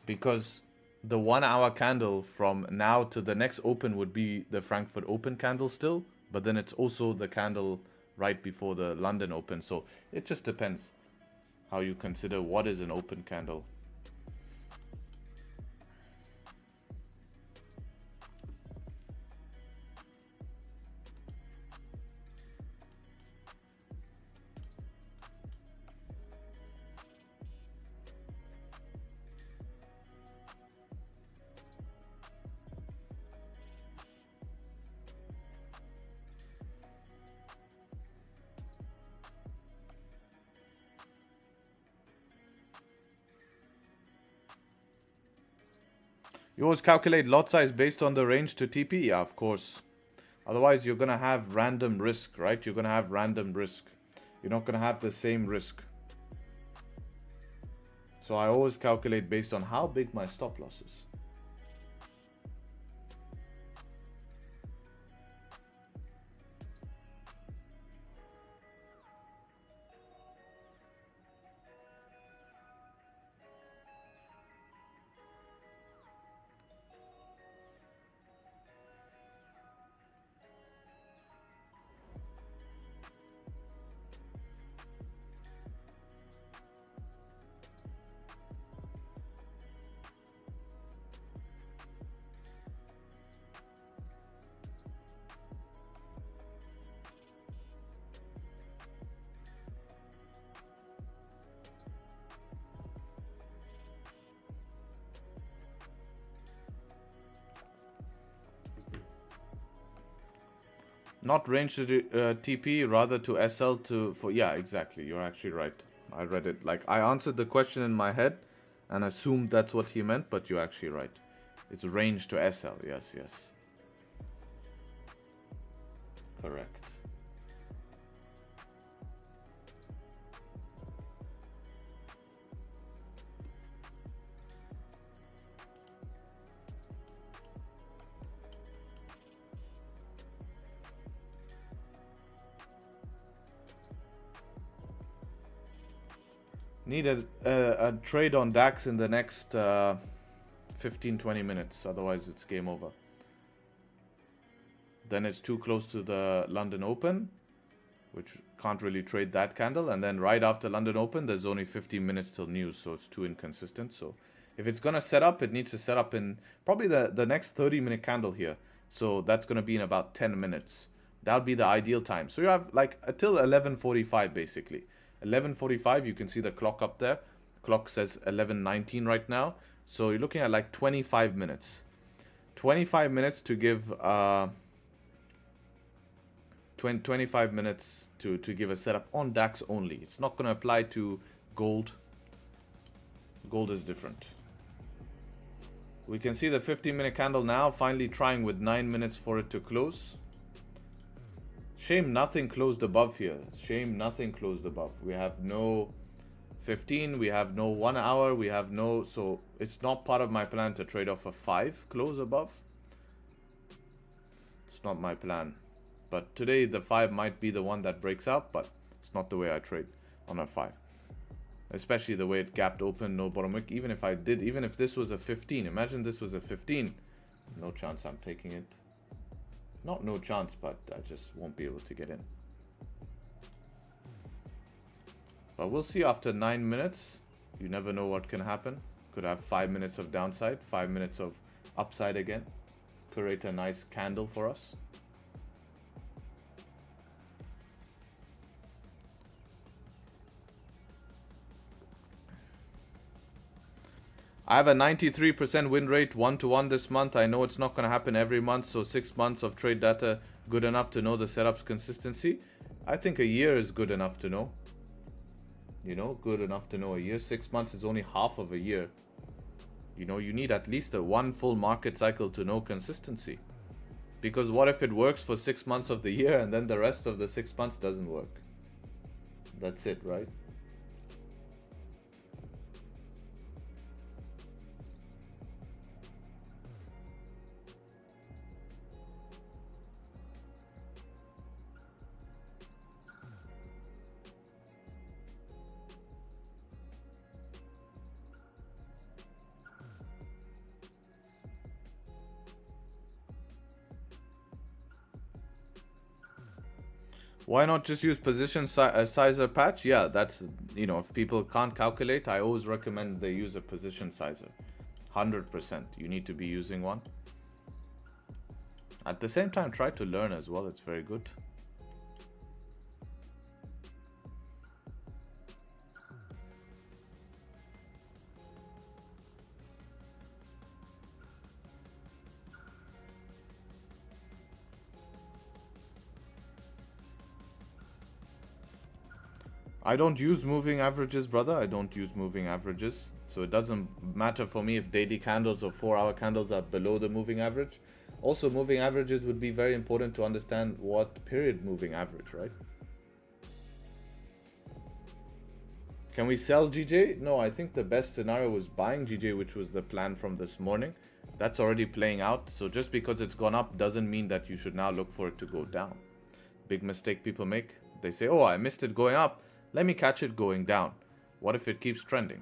Because the 1 hour candle from now to the next open would be the Frankfurt open candle still, but then it's also the candle right before the London open. So it just depends how you consider what is an open candle. You always calculate lot size based on the range to TP? Yeah, of course. Otherwise, you're going to have random risk, right? You're going to have random risk. You're not going to have the same risk. So I always calculate based on how big my stop loss is. Not range to TP, rather to SL for yeah, exactly. You're actually right. I read it. Like, I answered the question in my head and assumed that's what he meant, but you're actually right. It's range to SL. Yes, yes. Correct. Need a trade on DAX in the next 15-20 minutes, otherwise it's game over. Then it's too close to the London Open, which can't really trade that candle. And then right after London Open, there's only 15 minutes till news, so it's too inconsistent. So if it's going to set up, it needs to set up in probably the next 30-minute candle here. So that's going to be in about 10 minutes. That would be the ideal time. So you have like until 11:45 basically. 11:45, you can see the clock up there. Clock says 11:19 right now. So you're looking at like 25 minutes. 25 minutes to give 25 minutes to give a setup on DAX only. It's not going to apply to gold. Gold is different. We can see the 15-minute candle now, finally trying with 9 minutes for it to close. Shame nothing closed above here. Shame nothing closed above. We have no 15, we have no 1 hour, we have no... So it's not part of my plan to trade off a 5 close above. It's not my plan. But today the 5 might be the one that breaks out, but it's not the way I trade on a 5. Especially the way it gapped open, no bottom wick. Even if this was a 15, imagine this was a 15. No chance I'm taking it. Not no chance, but I just won't be able to get in. But we'll see after 9 minutes. You never know what can happen. Could have 5 minutes of downside, 5 minutes of upside again. Create a nice candle for us. I have a 93% win rate 1-to-1 this month. I know it's not going to happen every month, so 6 months of trade data good enough to know the setup's consistency. I think a year is good enough to know. You know, good enough to know a year. 6 months is only half of a year. You know, you need at least one full market cycle to know consistency. Because what if it works for 6 months of the year and then the rest of the 6 months doesn't work? That's it, right? Why not just use position sizer patch? Yeah, that's, you know, if people can't calculate, I always recommend they use a position sizer. 100%. You need to be using one. At the same time, try to learn as well. It's very good. I don't use moving averages, brother. I don't use moving averages. So it doesn't matter for me if daily candles or 4-hour candles are below the moving average. Also, moving averages would be very important to understand what period moving average, right? Can we sell GJ? No, I think the best scenario was buying GJ, which was the plan from this morning. That's already playing out. So just because it's gone up doesn't mean that you should now look for it to go down. Big mistake people make. They say, oh, I missed it going up. Let me catch it going down. What if it keeps trending?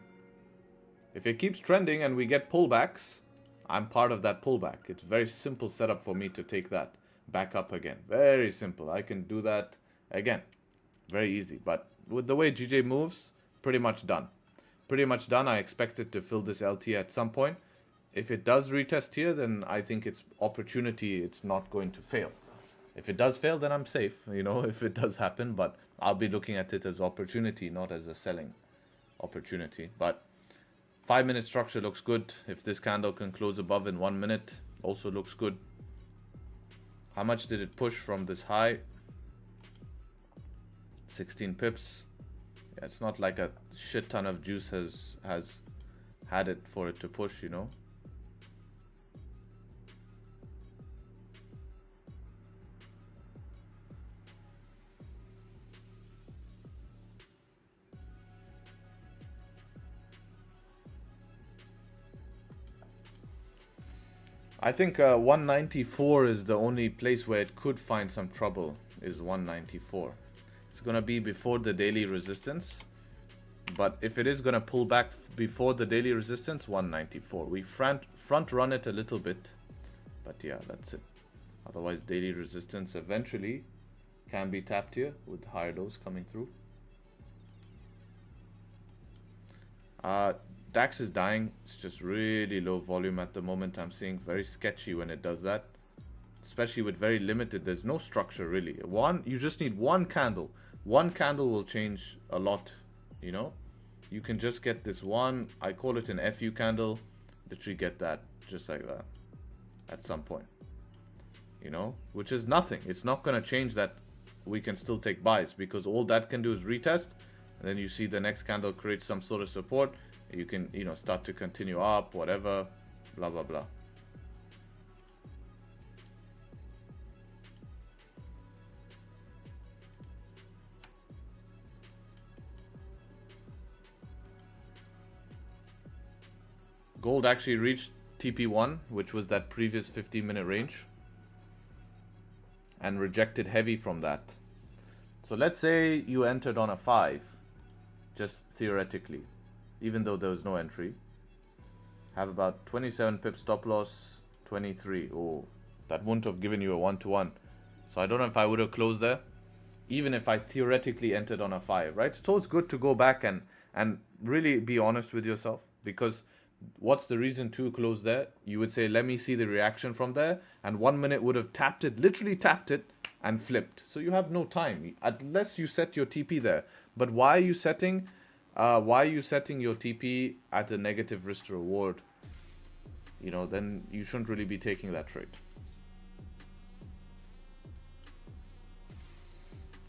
If it keeps trending and we get pullbacks, I'm part of that pullback. It's very simple setup for me to take that back up again. Very simple. I can do that again. Very easy. But with the way GJ moves, pretty much done. Pretty much done. I expect it to fill this LT at some point. If it does retest here, then I think it's opportunity. It's not going to fail. If it does fail, then I'm safe, you know, if it does happen. But I'll be looking at it as opportunity, not as a selling opportunity. But 5-minute structure looks good. If this candle can close above in 1 minute, also looks good. How much did it push from this high? 16 pips. Yeah, it's not like a shit ton of juice has had it for it to push, you know. I think 194 is the only place where it could find some trouble, is 194. It's going to be before the daily resistance. But if it is going to pull back before the daily resistance, 194. We front run it a little bit. But yeah, that's it. Otherwise, daily resistance eventually can be tapped here with higher lows coming through. DAX is dying. It's just really low volume at the moment. I'm seeing very sketchy when it does that, especially with very limited. There's no structure really. You just need one candle. One candle will change a lot, you know. You can just get this one, I call it an FU candle, literally get that just like that at some point, you know, which is nothing. It's not going to change that. We can still take buys because all that can do is retest, and then you see the next candle create some sort of support. You can, you know, start to continue up, whatever, blah, blah, blah. Gold actually reached TP1, which was that previous 15-minute range, and rejected heavy from that. So let's say you entered on a 5, just theoretically. Even though there was no entry, have about 27 pip stop loss, 23. Oh, that wouldn't have given you a 1-to-1. So I don't know if I would have closed there, even if I theoretically entered on a 5, right? So it's good to go back and really be honest with yourself, because what's the reason to close there? You would say, let me see the reaction from there, and 1 minute would have tapped it, literally tapped it, and flipped. So you have no time, unless you set your TP there. But why are you setting your TP at a negative risk to reward? You know, then you shouldn't really be taking that trade.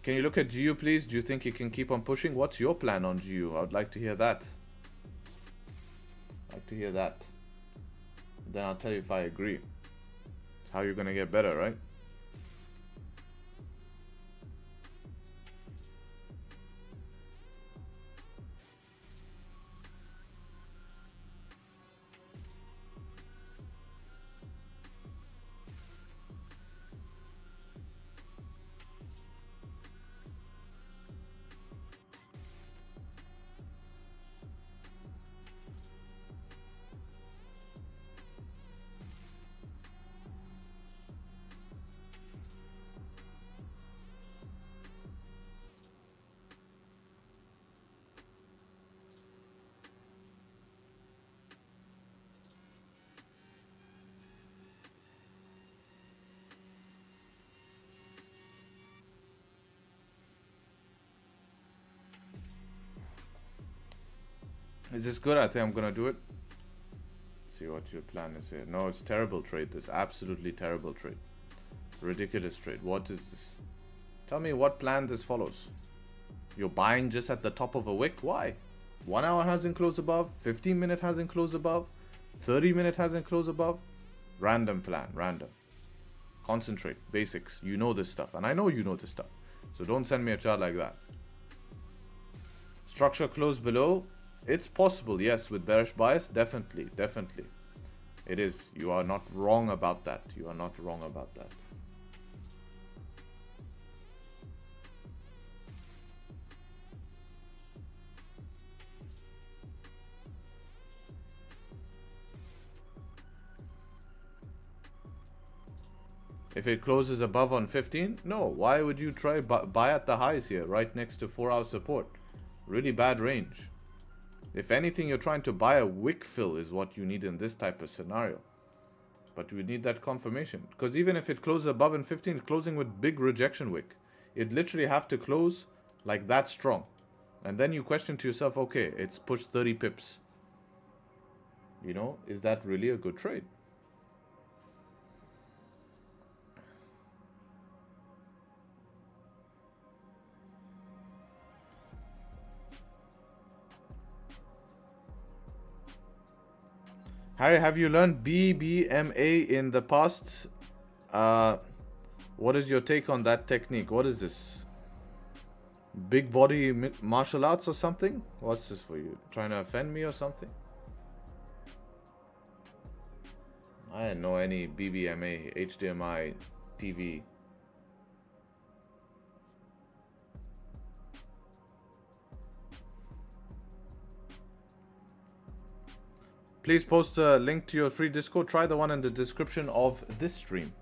Can you look at GU, please? Do you think you can keep on pushing? What's your plan on GU? I would like to hear that. Then I'll tell you if I agree. It's how you're going to get better, right? Is this good? I think I'm gonna do it. See what your plan is here. No, it's terrible trade. This absolutely terrible trade. Ridiculous trade. What is this? Tell me what plan this follows. You're buying just at the top of a wick? Why? 1 hour hasn't closed above, 15-minute hasn't closed above, 30-minute hasn't closed above. Random plan, random. Concentrate, basics. You know this stuff, and I know you know this stuff. So don't send me a chart like that. Structure closed below. It's possible, yes, with bearish bias, definitely, definitely. It is. You are not wrong about that. You are not wrong about that. If it closes above on 15, no. Why would you try buy at the highs here, right next to 4-hour support? Really bad range. If anything, you're trying to buy a wick fill is what you need in this type of scenario. But we need that confirmation. Because even if it closes above in 15, it's closing with big rejection wick. It literally have to close like that strong. And then you question to yourself, okay, it's pushed 30 pips. You know, is that really a good trade? Harry, have you learned BBMA in the past? What is your take on that technique? What is this? Big body martial arts or something? What's this for you? Trying to offend me or something? I didn't know any BBMA, HDMI, TV. Please post a link to your free Discord. Try the one in the description of this stream.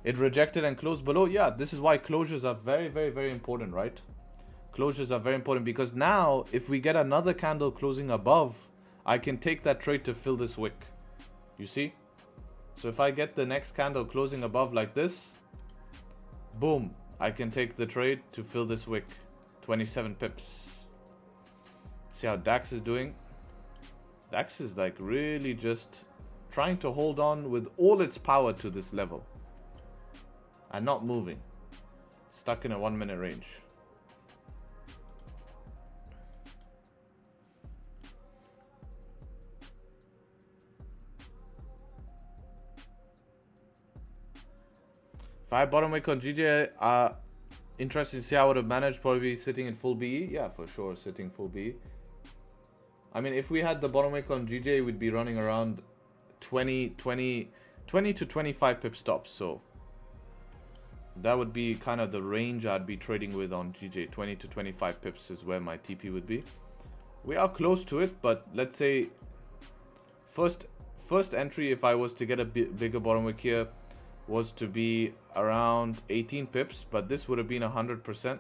It rejected and closed below. Yeah, this is why closures are very, very, very important, right? Closures are very important because now if we get another candle closing above, I can take that trade to fill this wick. You see? So if I get the next candle closing above like this, boom, I can take the trade to fill this wick. 27 pips. See how DAX is doing? DAX is like really just trying to hold on with all its power to this level and not moving, stuck in a 1 minute range. If I bottom wick on GJ, interested to see how I would have managed, probably sitting in full BE. Yeah, for sure, sitting full BE. I mean, if we had the bottom wick on GJ, we'd be running around 20 to 25 pip stops. So that would be kind of the range I'd be trading with on GJ. 20 to 25 pips is where my TP would be. We are close to it, but let's say first entry, if I was to get a bigger bottom wick here, was to be around 18 pips, but this would have been 100%.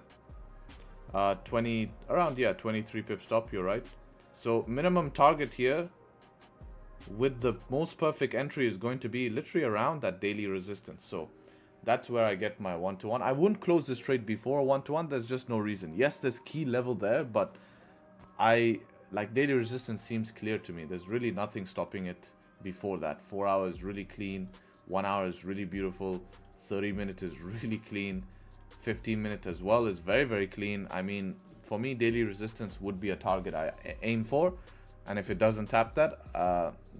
23 pip stop, you're right. So minimum target here with the most perfect entry is going to be literally around that daily resistance. So that's where I get my 1-to-1. I wouldn't close this trade before 1-to-1. There's just no reason. Yes, there's key level there, but daily resistance seems clear to me. There's really nothing stopping it before that. 4 hours really clean. 1 hour is really beautiful. 30-minute is really clean. 15-minute as well is very, very clean. I mean, for me, daily resistance would be a target I aim for. And if it doesn't tap that,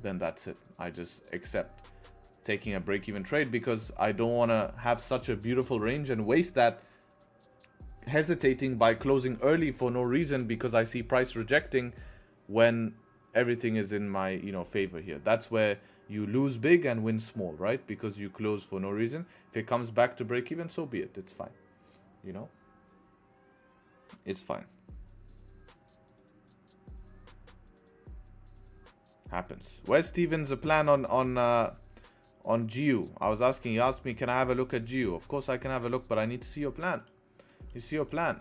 then that's it. I just accept taking a break-even trade because I don't want to have such a beautiful range and waste that hesitating by closing early for no reason because I see price rejecting when everything is in my favor here. That's where you lose big and win small, right? Because you close for no reason. If it comes back to break-even, so be it. It's fine. It's fine. Happens. Where's Steven's plan on GU? I was asking, he asked me, can I have a look at GU? Of course I can have a look, but I need to see your plan. You see your plan.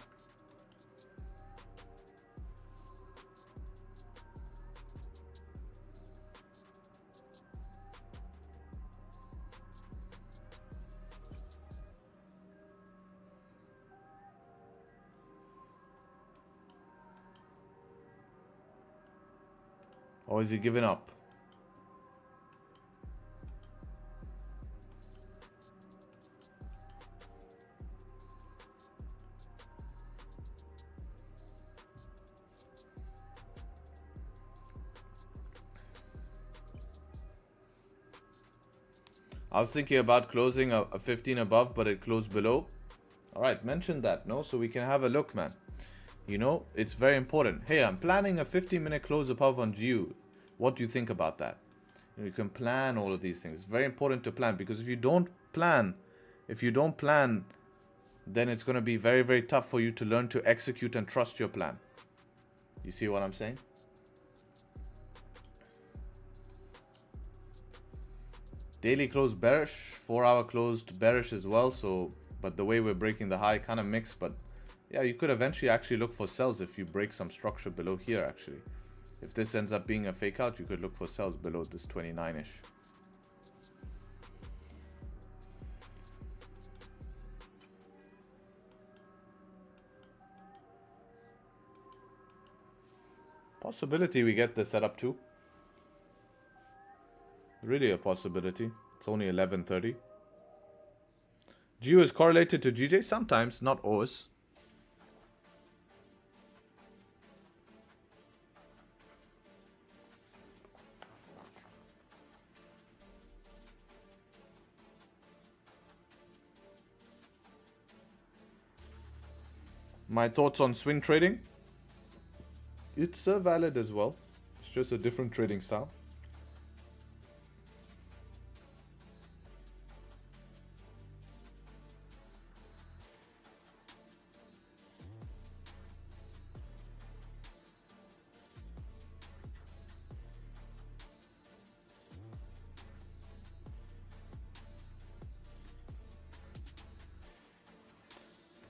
Or is he giving up? I was thinking about closing a 15 above, but it closed below. All right, mention that, no? So we can have a look, man. You know, it's very important. Hey, I'm planning a 15-minute close above on GU. What do you think about that? You can plan all of these things. It's very important to plan, because if you don't plan, then it's going to be very, very tough for you to learn to execute and trust your plan. You see what I'm saying? Daily close bearish, 4-hour closed bearish as well. So, but the way we're breaking the high, kind of mixed. But yeah, you could eventually actually look for sells if you break some structure below here. Actually, if this ends up being a fake out, you could look for sells below this 29ish. Possibility we get the setup too. Really a possibility. It's only 11:30. GU is correlated to GJ sometimes, not always. My thoughts on swing trading? It's valid as well. It's just a different trading style.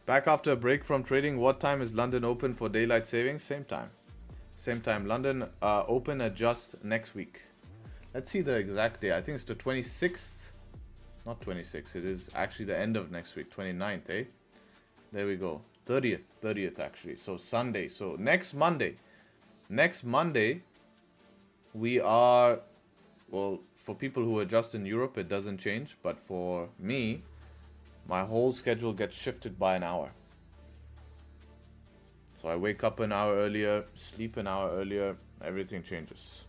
Back after a break from trading. What time is London open for daylight savings? Same time. Same time. London open adjust next week. Let's see the exact day. I think it's the 26th. Not 26th. It is actually the end of next week. 29th, eh? There we go. 30th. 30th actually. So Sunday. So next Monday. Next Monday we are... Well, for people who adjust in Europe, it doesn't change. But for me... my whole schedule gets shifted by an hour. So I wake up an hour earlier, sleep an hour earlier, everything changes.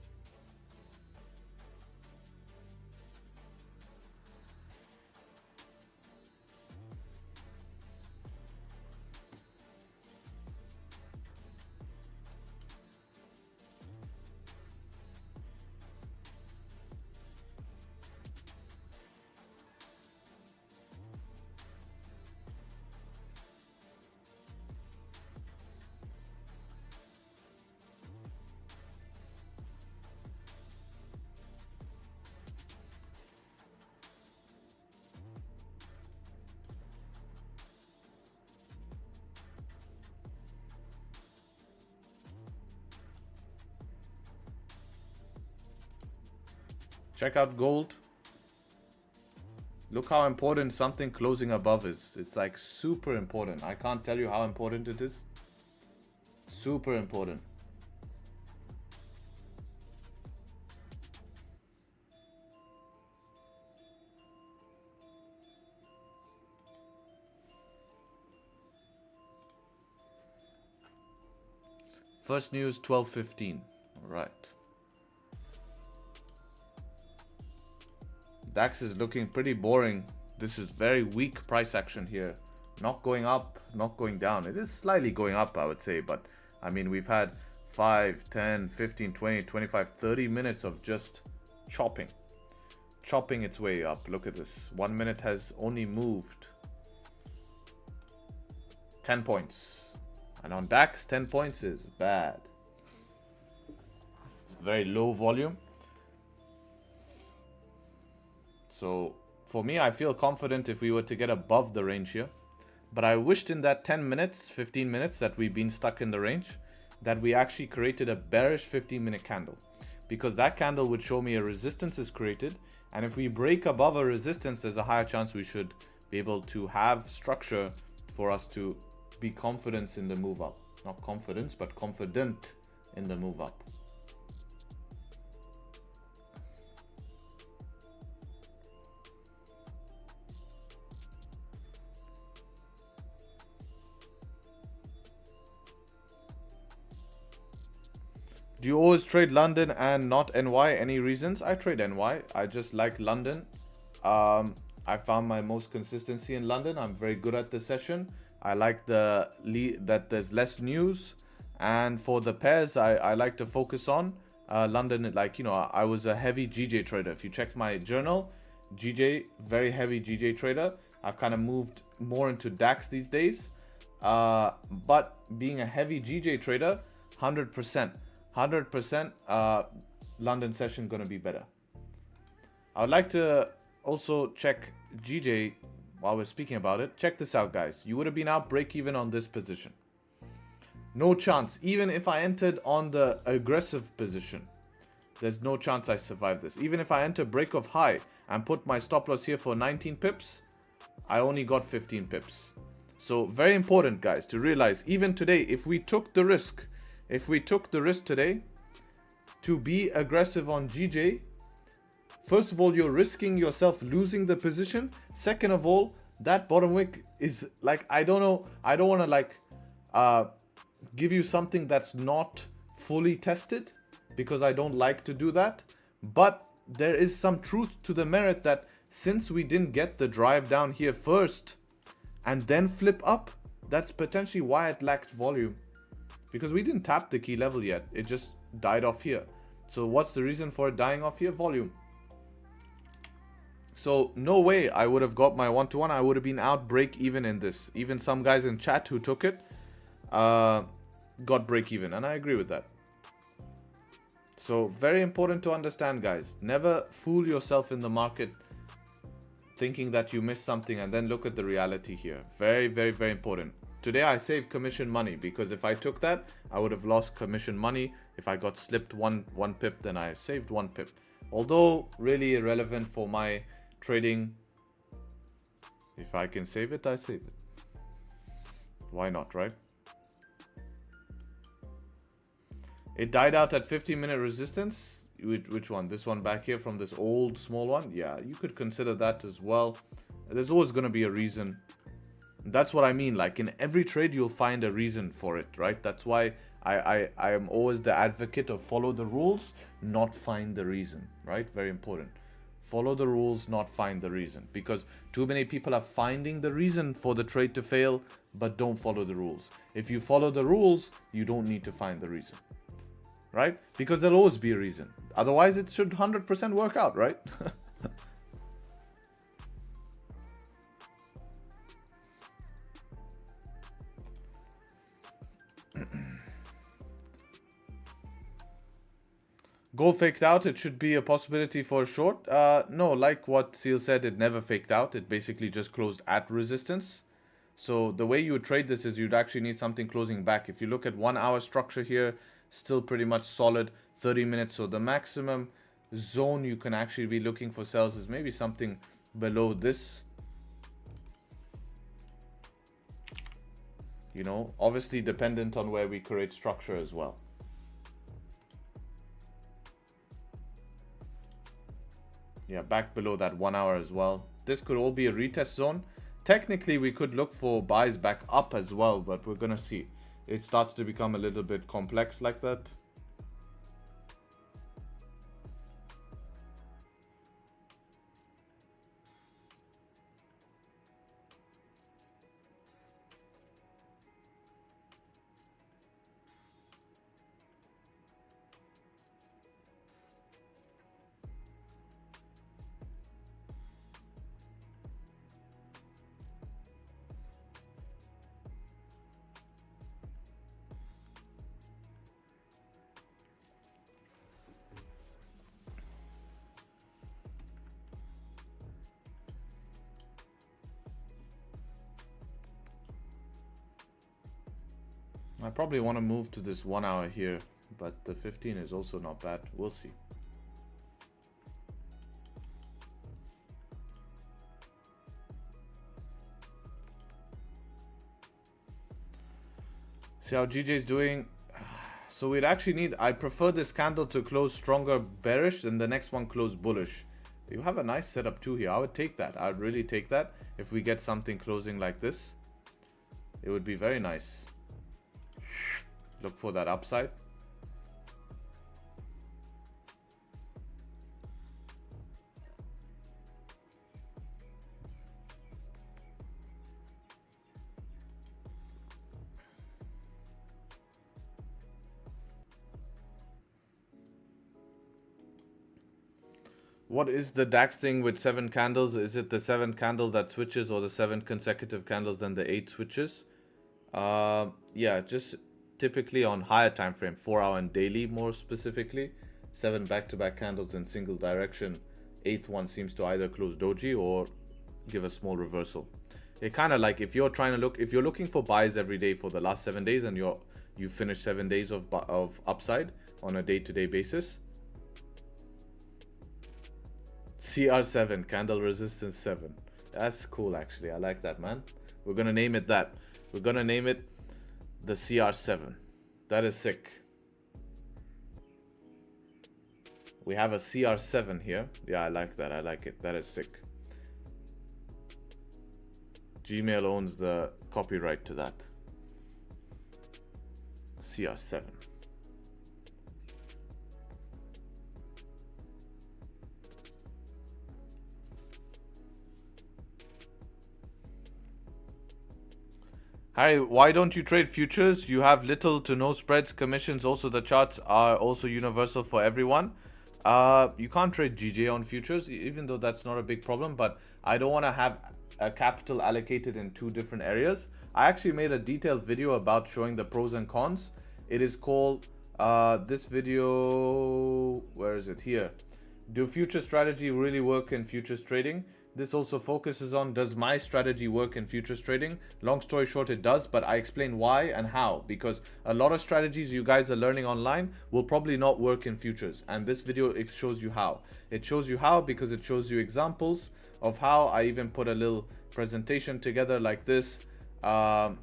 Check out gold. Look how important something closing above is. It's like super important. I can't tell you how important it is. Super important. First news 12:15. All right. DAX is looking pretty boring. This is very weak price action here. Not going up, not going down. It is slightly going up, I would say. But, I mean, we've had 5, 10, 15, 20, 25, 30 minutes of just chopping. Chopping its way up. Look at this. 1 minute has only moved 10 points. And on DAX, 10 points is bad. It's very low volume. So for me, I feel confident if we were to get above the range here. But I wished in that 10 minutes, 15 minutes that we've been stuck in the range, that we actually created a bearish 15-minute candle. Because that candle would show me a resistance is created. And if we break above a resistance, there's a higher chance we should be able to have structure for us to be confident in the move up. Not confidence, but confident in the move up. Do you always trade London and not NY? Any reasons? I trade NY. I just like London. I found my most consistency in London. I'm very good at the session. I like that there's less news. And for the pairs, I like to focus on London. Like, you know, I was a heavy GJ trader. If you check my journal, GJ, very heavy GJ trader. I've kind of moved more into DAX these days. But being a heavy GJ trader, 100%. 100% London session gonna be better. I would like to also check GJ while we're speaking about it. Check this out, guys. You would have been out break even on this position. No chance. Even if I entered on the aggressive position, there's no chance I survive this. Even if I enter break of high and put my stop loss here for 19 pips, I only got 15 pips. So very important, guys, to realize even today, if we took the risk today to be aggressive on GJ, first of all, you're risking yourself losing the position. Second of all, that bottom wick is like, I don't know, I don't want to like give you something that's not fully tested, because I don't like to do that. But there is some truth to the merit that since we didn't get the drive down here first and then flip up, that's potentially why it lacked volume. Because we didn't tap the key level yet. It just died off here. So what's the reason for it dying off here? Volume. So no way I would have got my 1-to-1. I would have been out break even in this. Even some guys in chat who took it got break even. And I agree with that. So very important to understand, guys. Never fool yourself in the market thinking that you missed something and then look at the reality here. Very, very, very important. Today I saved commission money, because if I took that, I would have lost commission money. If I got slipped one pip, then I saved 1 pip. Although really irrelevant for my trading. If I can save it, I save it. Why not, right? It died out at 15-minute resistance. Which one? This one back here from this old small one? Yeah, you could consider that as well. There's always going to be a reason. That's what I mean. Like in every trade, you'll find a reason for it, right? That's why I am always the advocate of follow the rules, not find the reason, right? Very important. Follow the rules, not find the reason. Because too many people are finding the reason for the trade to fail, but don't follow the rules. If you follow the rules, you don't need to find the reason, right? Because there'll always be a reason. Otherwise, it should 100% work out, right? Gold faked out. It should be a possibility for a short. No, like what Seal said, it never faked out. It basically just closed at resistance. So the way you would trade this is you'd actually need something closing back. If you look at 1 hour structure here, still pretty much solid. 30 minutes. So the maximum zone you can actually be looking for sells is maybe something below this. You know, obviously dependent on where we create structure as well. Yeah, back below that 1 hour as well. This could all be a retest zone. Technically, we could look for buys back up as well, but we're going to see. It starts to become a little bit complex like that. I probably want to move to this 1 hour here, but the 15 is also not bad. We'll see. See how GJ is doing. So we'd actually need, I prefer this candle to close stronger bearish than the next one close bullish. You have a nice setup too here. I would take that. I'd really take that. If we get something closing like this, it would be very nice. Look for that upside. What is the DAX thing with 7 candles? Is it the 7th candle that switches, or the 7 consecutive candles then the 8 switches? Yeah, just typically on higher time frame, 4-hour and daily more specifically. 7 back-to-back candles in single direction. 8th one seems to either close doji or give a small reversal. It kind of like, if you're looking for buys every day for the last 7 days, and you finish 7 days of upside on a day-to-day basis. CR7, candle resistance 7. That's cool, actually. I like that, man. We're gonna name it that. We're gonna name it the CR7. That is sick. We have a CR7 here. Yeah, I like that. I like it. That is sick. Gmail owns the copyright to that. CR7. Hi, why don't you trade futures? You have little to no spreads, commissions. Also, the charts are also universal for everyone. You can't trade GJ on futures, even though that's not a big problem. But I don't want to have a capital allocated in 2 different areas. I actually made a detailed video about showing the pros and cons. It is called this video. Where is it? Here. Do future strategy really work in futures trading? This also focuses on, does my strategy work in futures trading? Long story short, it does, but I explain why and how, because a lot of strategies you guys are learning online will probably not work in futures, and this video, it shows you how. It shows you how because it shows you examples of how. I even put a little presentation together like this. I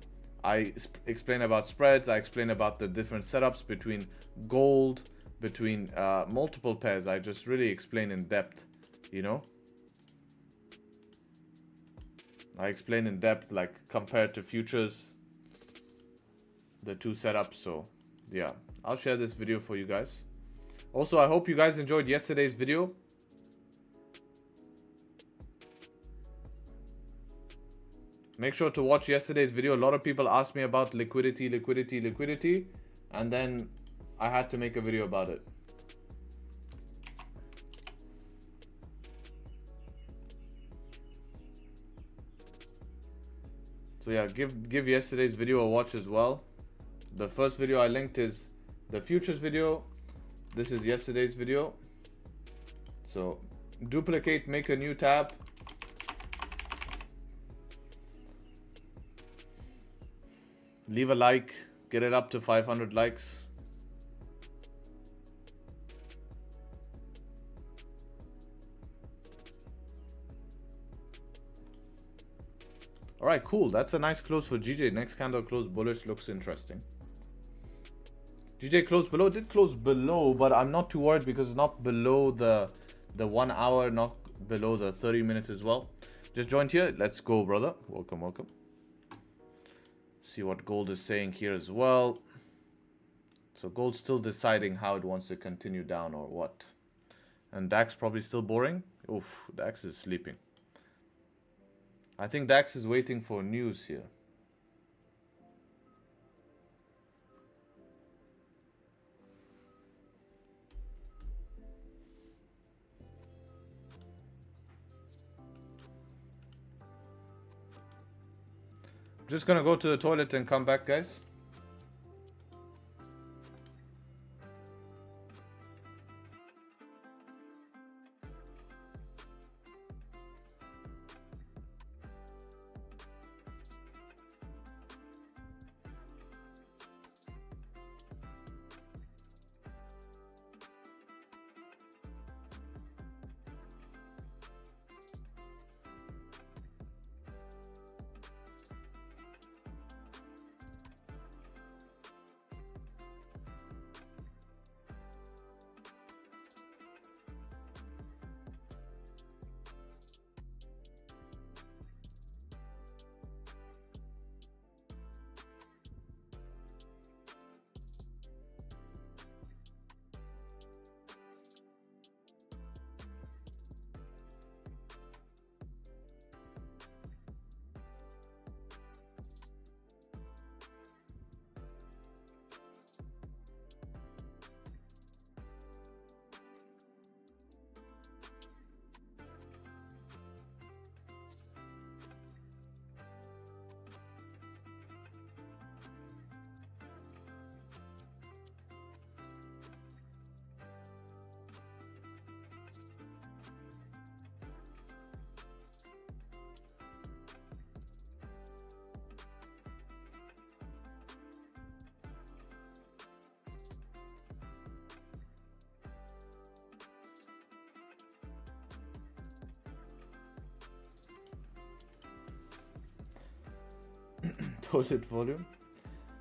explain about spreads. I explain about the different setups between gold, between multiple pairs. I just really explain in depth, you know. I explain in depth, like compared to futures, the 2 setups. So yeah, I'll share this video for you guys. Also, I hope you guys enjoyed yesterday's video. Make sure to watch yesterday's video. A lot of people asked me about liquidity, and then I had to make a video about it. So yeah, give yesterday's video a watch as well. The first video I linked is the futures video. This is yesterday's video. So duplicate, make a new tab. Leave a like, get it up to 500 likes. All right, cool. That's a nice close for GJ. Next candle close bullish, looks interesting. GJ closed below, did close below, but I'm not too worried because it's not below the 1 hour, not below the 30 minutes as well. Just joined here. Let's go, brother. Welcome, welcome. See what gold is saying here as well. So gold's still deciding how it wants to continue down or what. And DAX probably still boring. Oof, DAX is sleeping. I think DAX is waiting for news here. I'm just gonna go to the toilet and come back, guys. Total volume.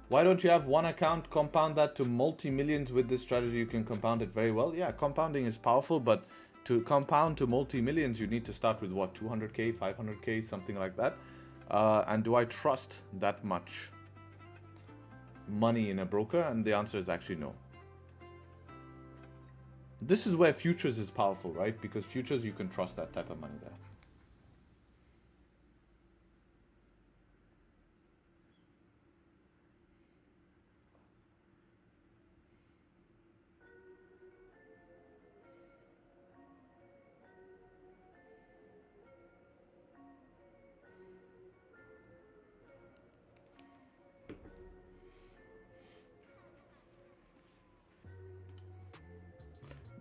Why don't you have one account, compound that to multi-millions? With this strategy you can compound it very well. Yeah, compounding is powerful, but to compound to multi-millions you need to start with what, 200k, 500k, something like that. And do I trust that much money in a broker? And the answer is actually no. This is where futures is powerful, right? Because futures, you can trust that type of money there.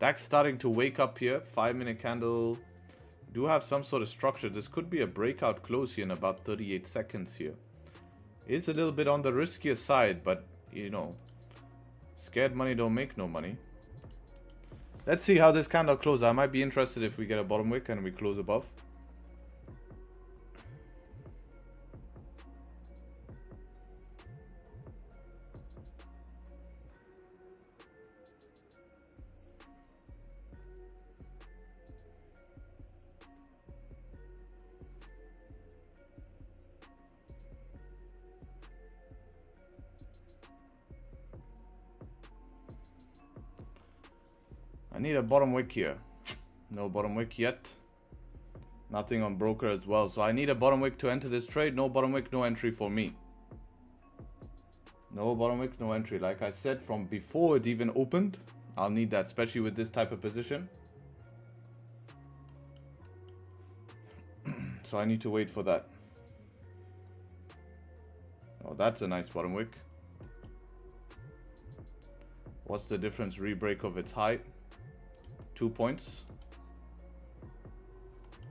DAX starting to wake up here. 5-minute candle. Do have some sort of structure. This could be a breakout close here in about 38 seconds here. It's a little bit on the riskier side, but you know, scared money don't make no money. Let's see how this candle closes. I might be interested if we get a bottom wick and we close above. I need a bottom wick here. No bottom wick yet. Nothing on broker as well. So I need a bottom wick to enter this trade. No bottom wick, no entry for me. No bottom wick, no entry. Like I said, from before it even opened, I'll need that, especially with this type of position. So I need to wait for that. Oh, that's a nice bottom wick. What's the difference? Rebreak of its height. 2 points.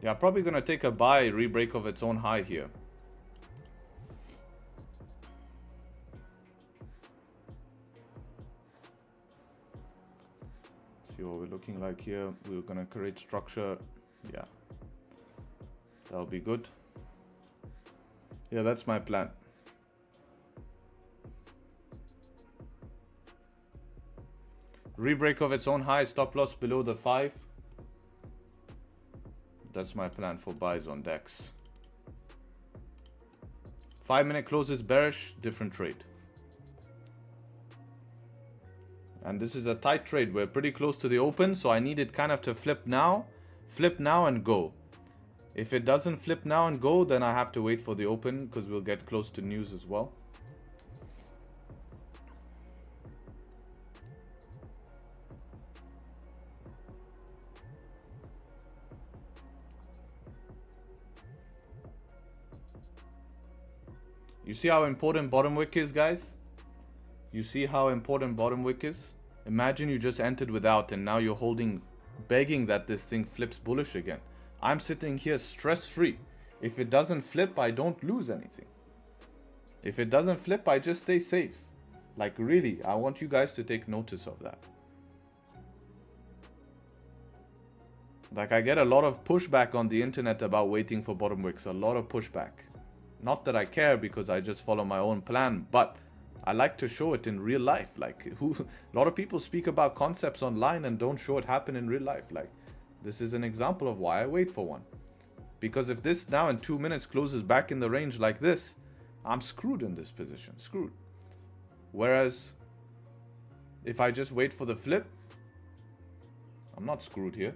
Yeah, probably gonna take a buy, rebreak of its own high here. See what we're looking like here. We're gonna create structure. Yeah, that'll be good. Yeah, that's my plan. Rebreak of its own high, stop loss below the 5. That's my plan for buys on DAX. 5-minute close is bearish, different trade. And this is a tight trade. We're pretty close to the open, so I need it kind of to flip now and go. If it doesn't flip now and go, then I have to wait for the open because we'll get close to news as well. You see how important bottom wick is, guys? You see how important bottom wick is? Imagine you just entered without and now you're holding, begging that this thing flips bullish again. I'm sitting here stress-free. If it doesn't flip, I don't lose anything. If it doesn't flip, I just stay safe. Like really, I want you guys to take notice of that. Like I get a lot of pushback on the internet about waiting for bottom wicks. A lot of pushback. Not that I care because I just follow my own plan, but I like to show it in real life. Like a lot of people speak about concepts online and don't show it happen in real life. Like this is an example of why I wait for one. Because if this now in 2 minutes closes back in the range like this, I'm screwed in this position, screwed. Whereas if I just wait for the flip, I'm not screwed here.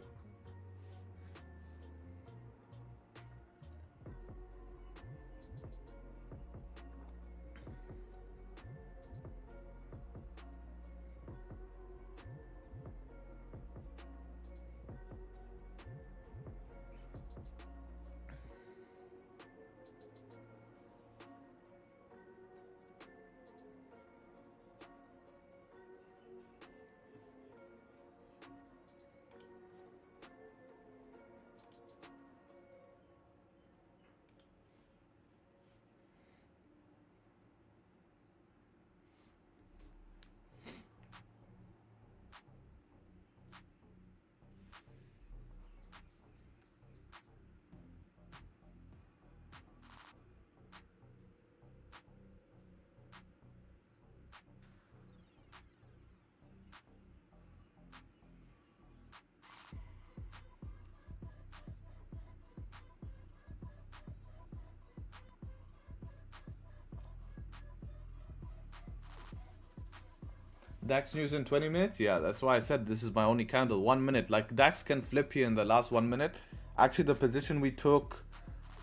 DAX news in 20 minutes? Yeah, that's why I said this is my only candle. 1 minute. Like DAX can flip here in the last 1 minute. Actually, the position we took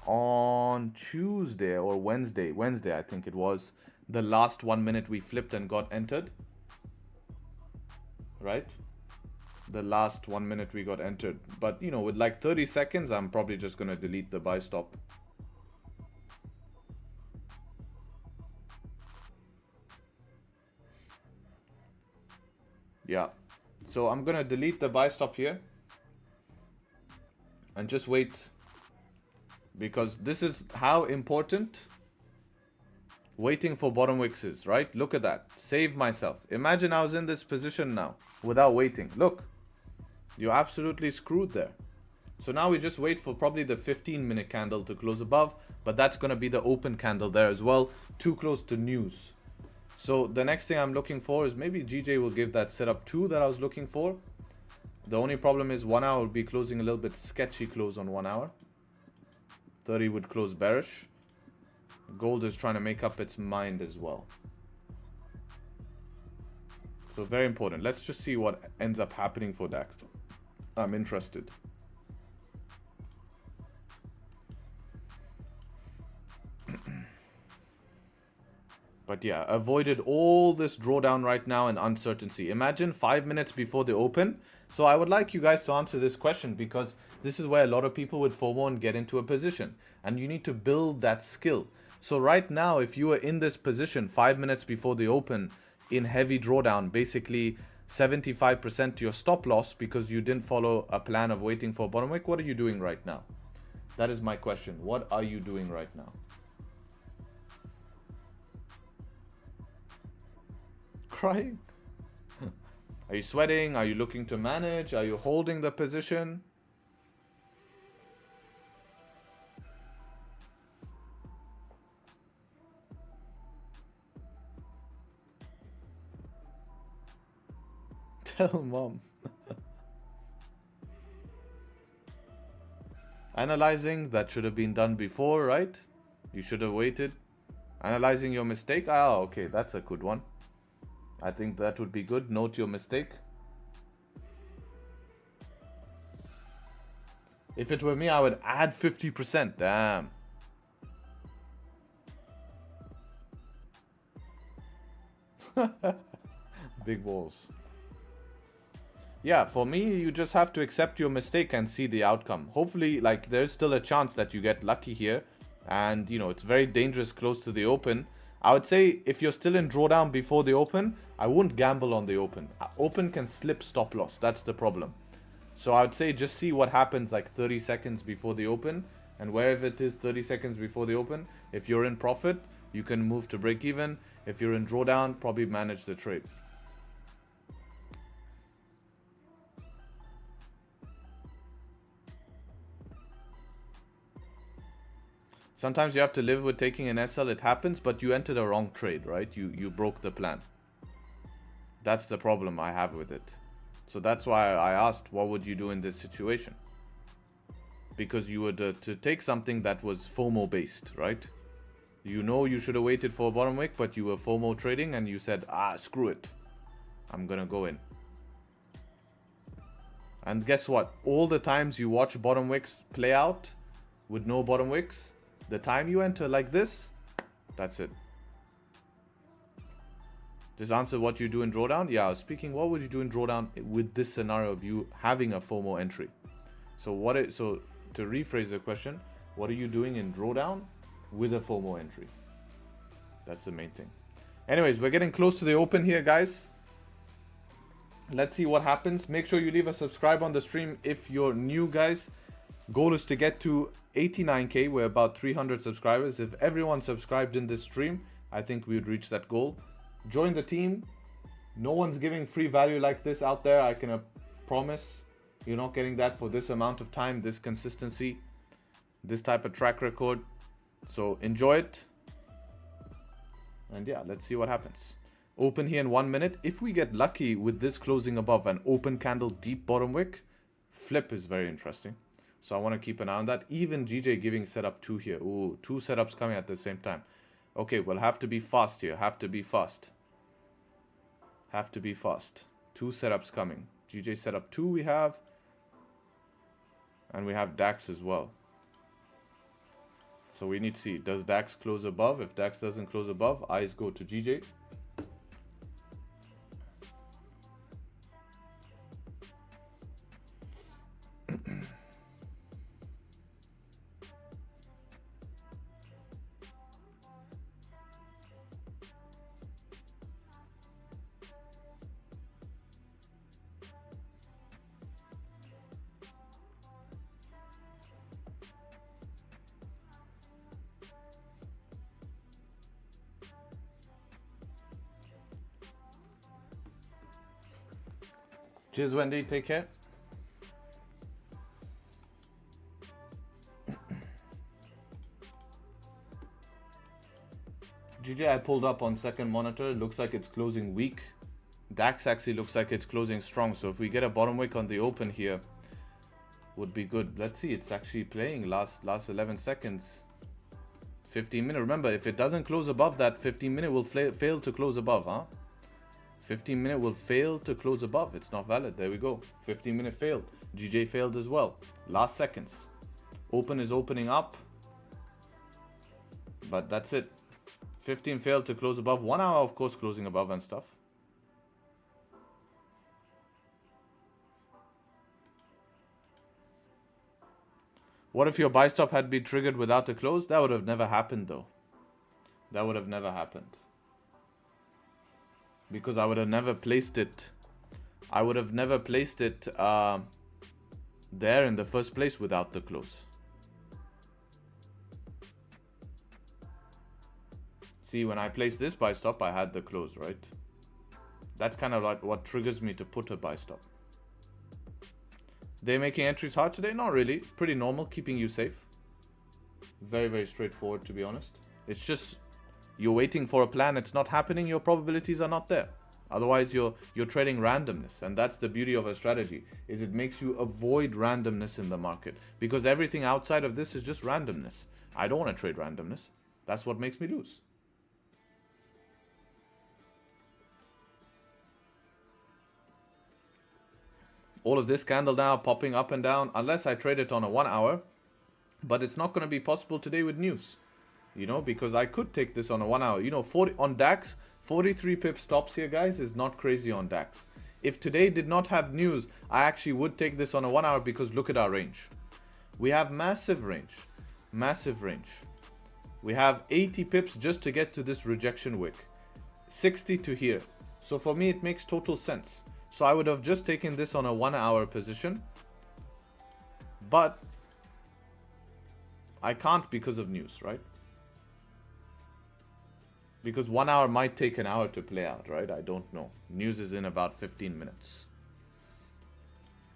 on Tuesday or Wednesday, I think it was, the last 1 minute we flipped and got entered. Right? The last 1 minute we got entered. But, you know, with like 30 seconds, I'm probably just going to delete the buy stop. Yeah, so I'm gonna delete the buy stop here and just wait, because this is how important waiting for bottom wicks is, right? Look at that. Save myself. Imagine I was in this position now without waiting. Look, you're absolutely screwed there. So now we just wait for probably the 15-minute candle to close above, but that's gonna be the open candle there as well, too close to news. So the next thing I'm looking for is maybe GJ will give that setup 2 that I was looking for. The only problem is 1 hour will be closing a little bit sketchy close on 1 hour. 30 would close bearish. Gold is trying to make up its mind as well. So very important. Let's just see what ends up happening for DAX. I'm interested. But yeah, avoided all this drawdown right now and uncertainty. Imagine 5 minutes before the open. So I would like you guys to answer this question, because this is where a lot of people with FOMO and get into a position. And you need to build that skill. So right now, if you are in this position 5 minutes before the open in heavy drawdown, basically 75% to your stop loss because you didn't follow a plan of waiting for a bottom wick, what are you doing right now? That is my question. What are you doing right now? Crying? Are you sweating? Are you looking to manage? Are you holding the position? Tell mom. Analyzing, that should have been done before, right? You should have waited. Analyzing your mistake. Ah, okay, that's a good one. I think that would be good. Note your mistake. If it were me, I would add 50%. Damn. Big balls. Yeah, for me, you just have to accept your mistake and see the outcome. Hopefully, like, there's still a chance that you get lucky here. And, you know, it's very dangerous close to the open. I would say if you're still in drawdown before the open, I wouldn't gamble on the open. Open can slip stop loss. That's the problem. So I would say just see what happens like 30 seconds before the open. And wherever it is 30 seconds before the open, if you're in profit, you can move to break even. If you're in drawdown, probably manage the trade. Sometimes you have to live with taking an SL. It happens, but you entered a wrong trade, right? You broke the plan. That's the problem I have with it. So that's why I asked, what would you do in this situation? Because you would to take something that was FOMO based, right? You know you should have waited for a bottom wick, but you were FOMO trading and you said, screw it. I'm gonna go in. And guess what? All the times you watch bottom wicks play out with no bottom wicks, the time you enter like this, that's it. Just answer what you do in drawdown. Yeah, I was speaking, what would you do in drawdown with this scenario of you having a FOMO entry? So to rephrase the question, what are you doing in drawdown with a FOMO entry? That's the main thing. Anyways, we're getting close to the open here, guys. Let's see what happens. Make sure you leave a subscribe on the stream if you're new, guys. Goal is to get to 89k. We're about 300 subscribers. If everyone subscribed in this stream, I think we would reach that goal. Join the team. No one's giving free value like this out there. I can promise you're not getting that for this amount of time, this consistency, this type of track record. So enjoy it. And yeah, let's see what happens. Open here in 1 minute. If we get lucky with this closing above an open candle deep bottom wick, flip is very interesting. So I want to keep an eye on that. Even GJ giving setup 2 here. Ooh, 2 setups coming at the same time. Okay, we'll have to be fast here. Have to be fast. Have to be fast. 2 setups coming. GJ setup 2 we have. And we have DAX as well. So we need to see, does DAX close above? If DAX doesn't close above, eyes go to GJ. Cheers, Wendy. Take care. GJ, I pulled up on second monitor. Looks like it's closing weak. DAX actually looks like it's closing strong. So if we get a bottom wick on the open here, would be good. Let's see. It's actually playing last 11 seconds. 15-minute. Remember, if it doesn't close above that, 15-minute will fail to close above, huh? 15-minute will fail to close above. It's not valid. There we go. 15-minute failed. GJ failed as well. Last seconds. Open is opening up. But that's it. 15 failed to close above. 1 hour, of course, closing above and stuff. What if your buy stop had been triggered without a close? That would have never happened, though. That would have never happened. Because I would have never placed it. I would have never placed it there in the first place without the close. See, when I placed this buy stop, I had the close, right? That's kind of like what triggers me to put a buy stop. They're making entries hard today? Not really. Pretty normal, keeping you safe. Very, very straightforward, to be honest. It's just you're waiting for a plan. It's not happening. Your probabilities are not there. Otherwise, you're trading randomness. And that's the beauty of a strategy, is it makes you avoid randomness in the market. Because everything outside of this is just randomness. I don't want to trade randomness. That's what makes me lose. All of this candle now popping up and down, unless I trade it on a 1 hour. But it's not going to be possible today with news. You know, because I could take this on a 1 hour. You know, 40 on DAX, 43 pip stops here, guys, is not crazy on DAX. If today did not have news, I actually would take this on a 1 hour because look at our range. We have massive range. Massive range. We have 80 pips just to get to this rejection wick. 60 to here. So for me, it makes total sense. So I would have just taken this on a 1 hour position. But I can't because of news, right? Because 1 hour might take an hour to play out, right? I don't know. News is in about 15 minutes.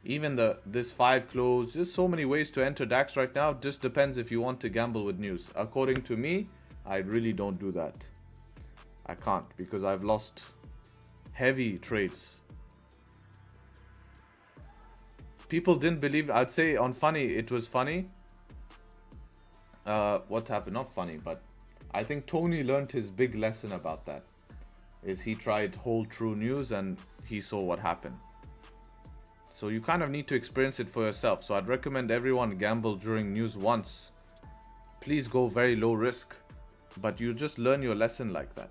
Even this 5 close, there's so many ways to enter DAX right now. Just depends if you want to gamble with news. According to me, I really don't do that. I can't because I've lost heavy trades. People didn't believe, I'd say on funny, it was funny. What happened? Not funny, but I think Tony learned his big lesson about that. Is he tried hold true news and he saw what happened. So you kind of need to experience it for yourself. So I'd recommend everyone gamble during news once. Please go very low risk, but you just learn your lesson like that.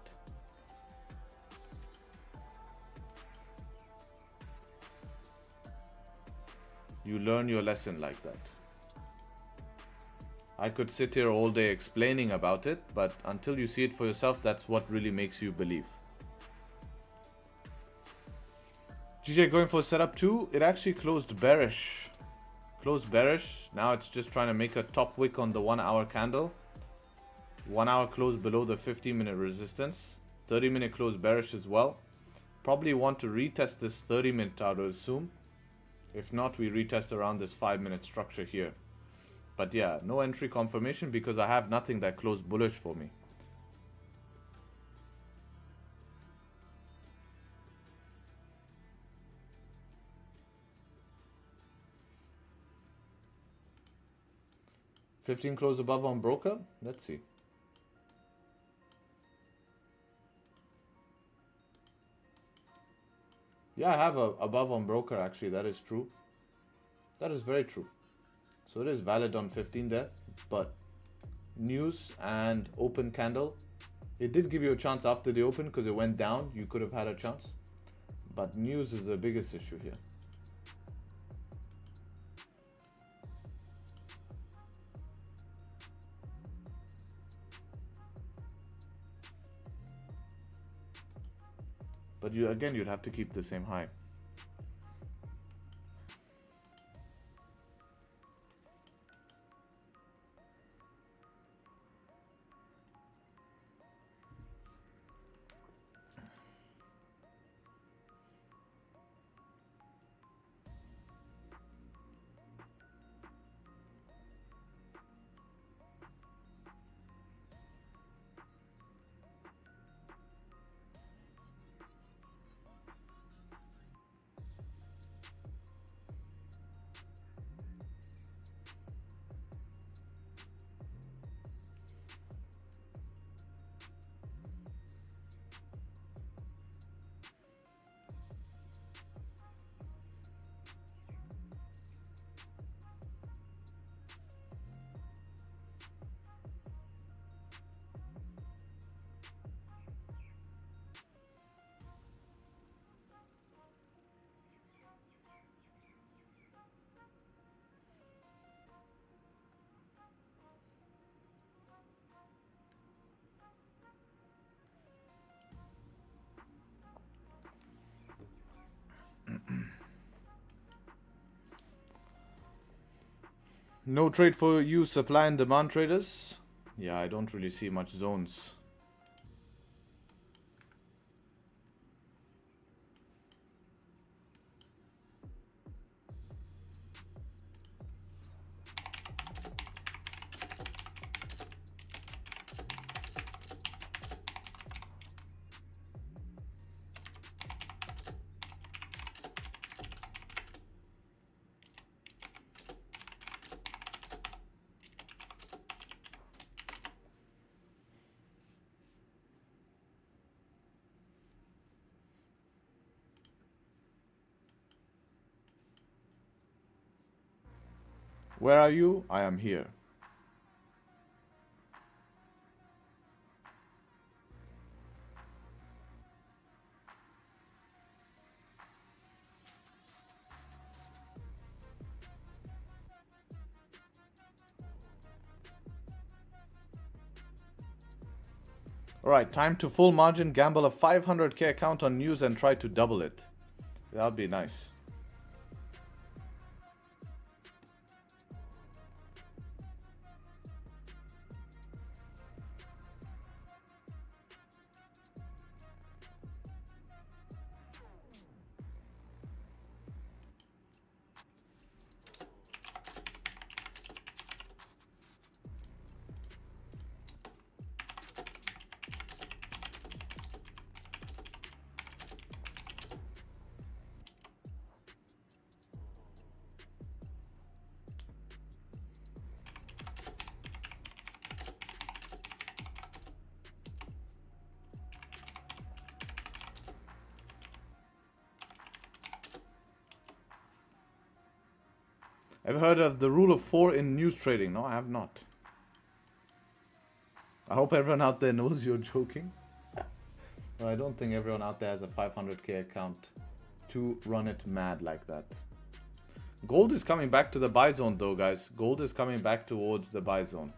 You learn your lesson like that. I could sit here all day explaining about it, but until you see it for yourself, that's what really makes you believe. GJ going for setup 2. It actually closed bearish. Closed bearish. Now it's just trying to make a top wick on the 1 hour candle. 1 hour close below the 15-minute resistance. 30-minute close bearish as well. Probably want to retest this 30-minute, I would assume. If not, we retest around this 5-minute structure here. But yeah, no entry confirmation because I have nothing that closed bullish for me. $15 close above on broker. Let's see. Yeah, I have a above on broker actually. That is true. That is very true. So it is valid on 15 there, but news and open candle. It did give you a chance after the open because it went down. You could have had a chance, but news is the biggest issue here. But you'd have to keep the same high. No trade for you supply and demand traders. Yeah, I don't really see much zones. Where are you? I am here. Alright, time to full margin, gamble a 500k account on news and try to double it. That'd be nice. I've heard of the rule of 4 in news trading. No, I have not. I hope everyone out there knows you're joking. Well, I don't think everyone out there has a 500k account to run it mad like that. Gold is coming back to the buy zone though, guys. Gold is coming back towards the buy zone.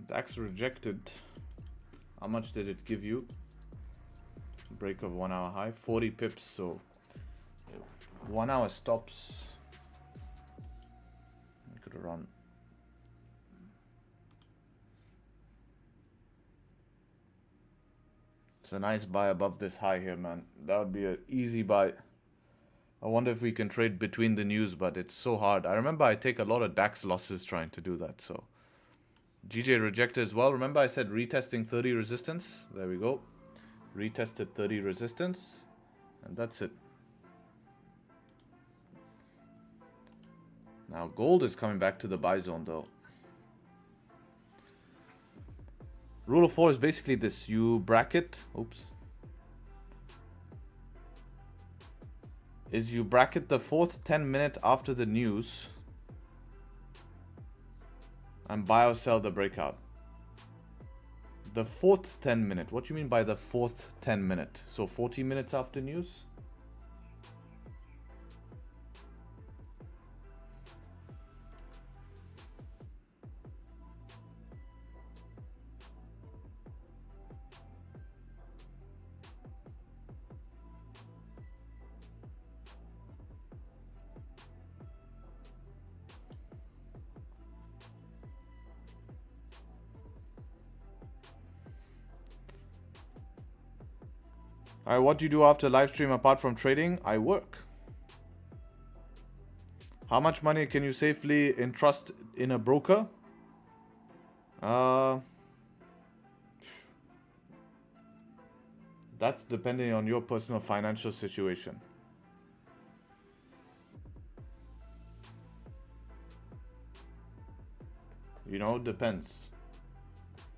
DAX rejected. How much did it give you? Break of 1 hour high, 40 pips. So 1 hour stops. You could run. It's a nice buy above this high here, man. That would be an easy buy. I wonder if we can trade between the news, but it's so hard. I remember I take a lot of DAX losses trying to do that. So GJ rejected as well. Remember I said retesting 30 resistance? There we go. Retested 30 resistance. And that's it. Now gold is coming back to the buy zone though. Rule of 4 is basically this. You bracket. Oops. Is you bracket the fourth 10 minute after the news and buy or sell the breakout. The fourth 10 minute. What do you mean by the fourth 10 minute? So 40 minutes after news? Alright, what do you do after live stream apart from trading? I work. How much money can you safely entrust in a broker? That's depending on your personal financial situation. You know, depends.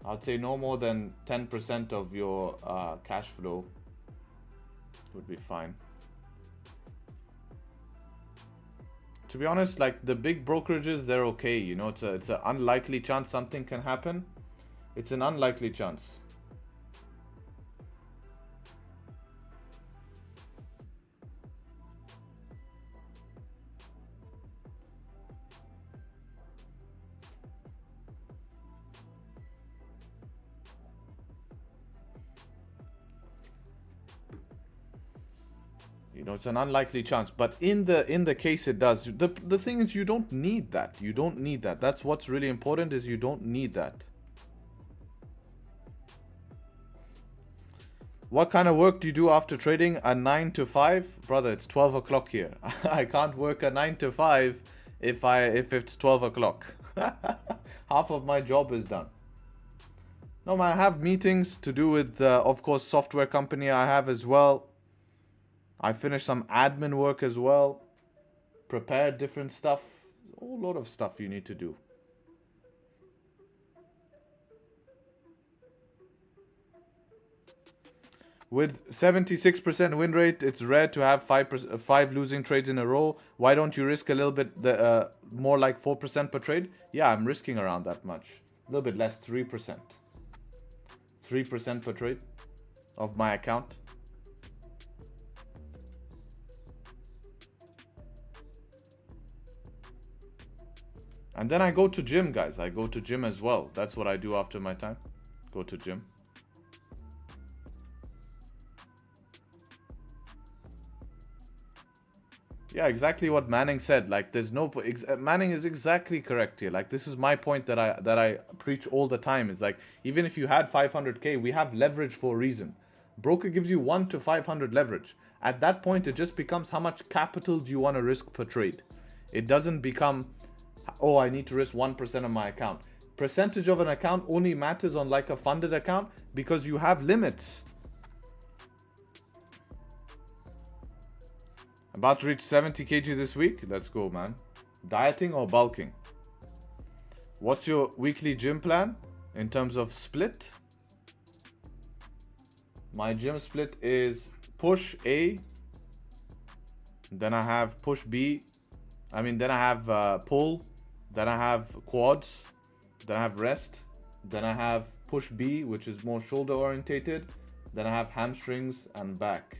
I'd say no more than 10% of your cash flow would be fine. To be honest, like the big brokerages, they're okay. You know, it's an unlikely chance something can happen. It's an unlikely chance. You know, it's an unlikely chance, but in the case it does. The thing is, you don't need that. You don't need that. That's what's really important, is you don't need that. What kind of work do you do after trading? A 9 to 5? Brother, it's 12 o'clock here. I can't work a 9 to 5 if it's 12 o'clock. Half of my job is done. No, man, I have meetings to do with, of course, software company I have as well. I finished some admin work as well. Prepare different stuff. A whole lot of stuff you need to do. With 76% win rate, it's rare to have 5 losing trades in a row. Why don't you risk a little bit more, like 4% per trade? Yeah, I'm risking around that much. A little bit less, 3%. 3% per trade of my account. And then I go to gym, guys. I go to gym as well. That's what I do after my time. Go to gym. Yeah, exactly what Manning said. Like, there's no... Manning is exactly correct here. Like, this is my point that I preach all the time. Is like, even if you had 500k, we have leverage for a reason. Broker gives you 1 to 500 leverage. At that point, it just becomes how much capital do you want to risk per trade. It doesn't become... oh, I need to risk 1% of my account. Percentage of an account only matters on like a funded account because you have limits. About to reach 70 kg this week. Let's go, man. Dieting or bulking? What's your weekly gym plan in terms of split? My gym split is push A. Then I have push B. Then I have pull. Then I have quads. Then I have rest. Then I have push B, which is more shoulder orientated. Then I have hamstrings and back.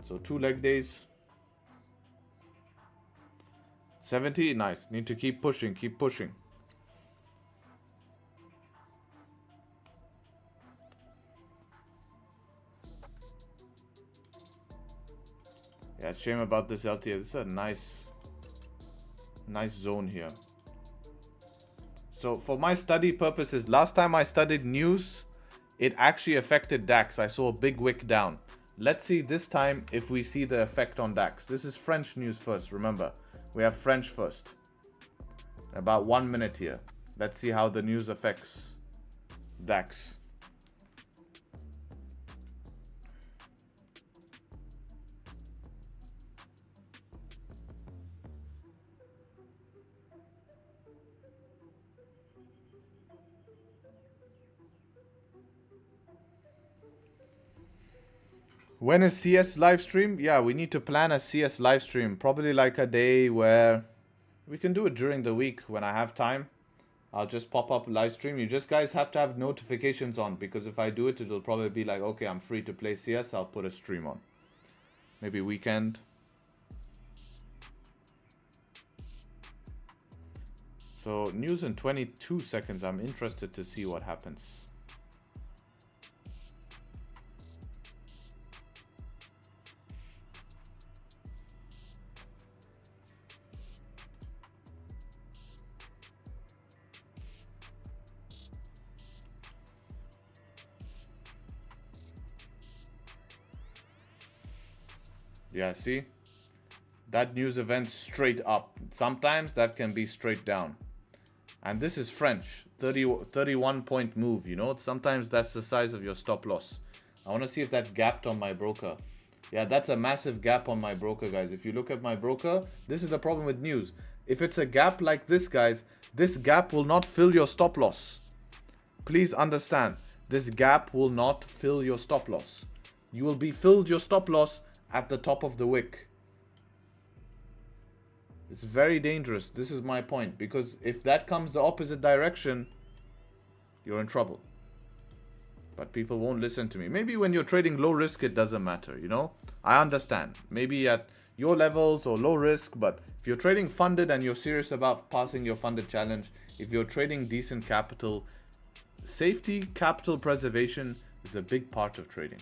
So 2 leg days. 70, nice. Need to keep pushing, keep pushing. Yeah, shame about this LTA. This is a nice zone here. So for my study purposes, last time I studied news, it actually affected DAX. I saw a big wick down. Let's see this time if we see the effect on DAX. This is French news first, remember. We have French first. About 1 minute here. Let's see how the news affects DAX. When is CS live stream? Yeah, we need to plan a CS live stream. Probably like a day where we can do it during the week when I have time. I'll just pop up live stream. You just guys have to have notifications on, because if I do it, it'll probably be like, okay, I'm free to play CS. I'll put a stream on. Maybe weekend. So news in 22 seconds. I'm interested to see what happens. Yeah, see? That news event straight up. Sometimes that can be straight down. And this is French. 31 point move, you know? Sometimes that's the size of your stop loss. I want to see if that gapped on my broker. Yeah, that's a massive gap on my broker, guys. If you look at my broker, this is the problem with news. If it's a gap like this, guys, this gap will not fill your stop loss. Please understand, this gap will not fill your stop loss. You will be filled your stop loss at the top of the wick. It's very dangerous. This is my point, because if that comes the opposite direction, you're in trouble. But people won't listen to me. Maybe when you're trading low risk, it doesn't matter, you know? I understand. Maybe at your levels or low risk, but if you're trading funded and you're serious about passing your funded challenge, if you're trading decent capital, safety, capital preservation is a big part of trading.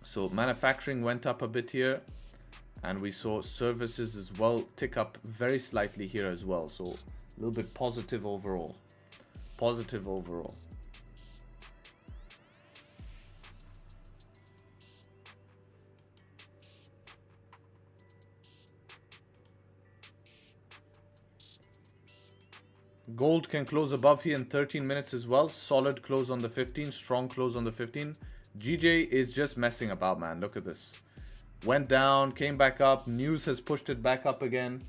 So manufacturing went up a bit here, and we saw services as well tick up very slightly here as well. So a little bit positive overall. Positive overall. Gold can close above here in 13 minutes as well. Solid close on the 15, strong close on the 15. GJ is just messing about, man. Look at this. Went down, came back up. News has pushed it back up again.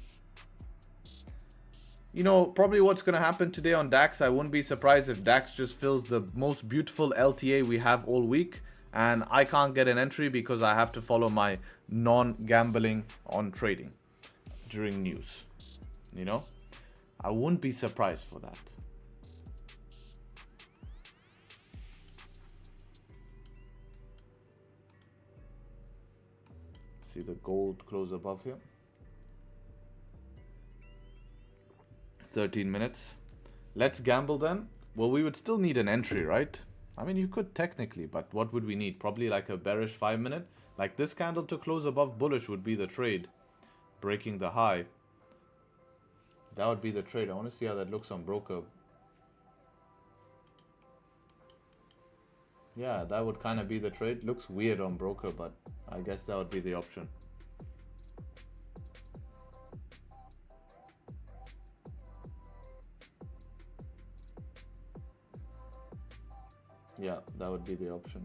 You know, probably what's going to happen today on DAX, I wouldn't be surprised if DAX just fills the most beautiful LTA we have all week. And I can't get an entry because I have to follow my non-gambling on trading during news. You know, I wouldn't be surprised for that. See the gold close above here. 13 minutes. Let's gamble then. Well, we would still need an entry, right? I mean, you could technically, but what would we need? Probably like a bearish 5 minute. Like this candle to close above bullish would be the trade. Breaking the high. That would be the trade. I want to see how that looks on broker. Yeah, that would kind of be the trade. Looks weird on broker, but I guess that would be the option. Yeah, that would be the option.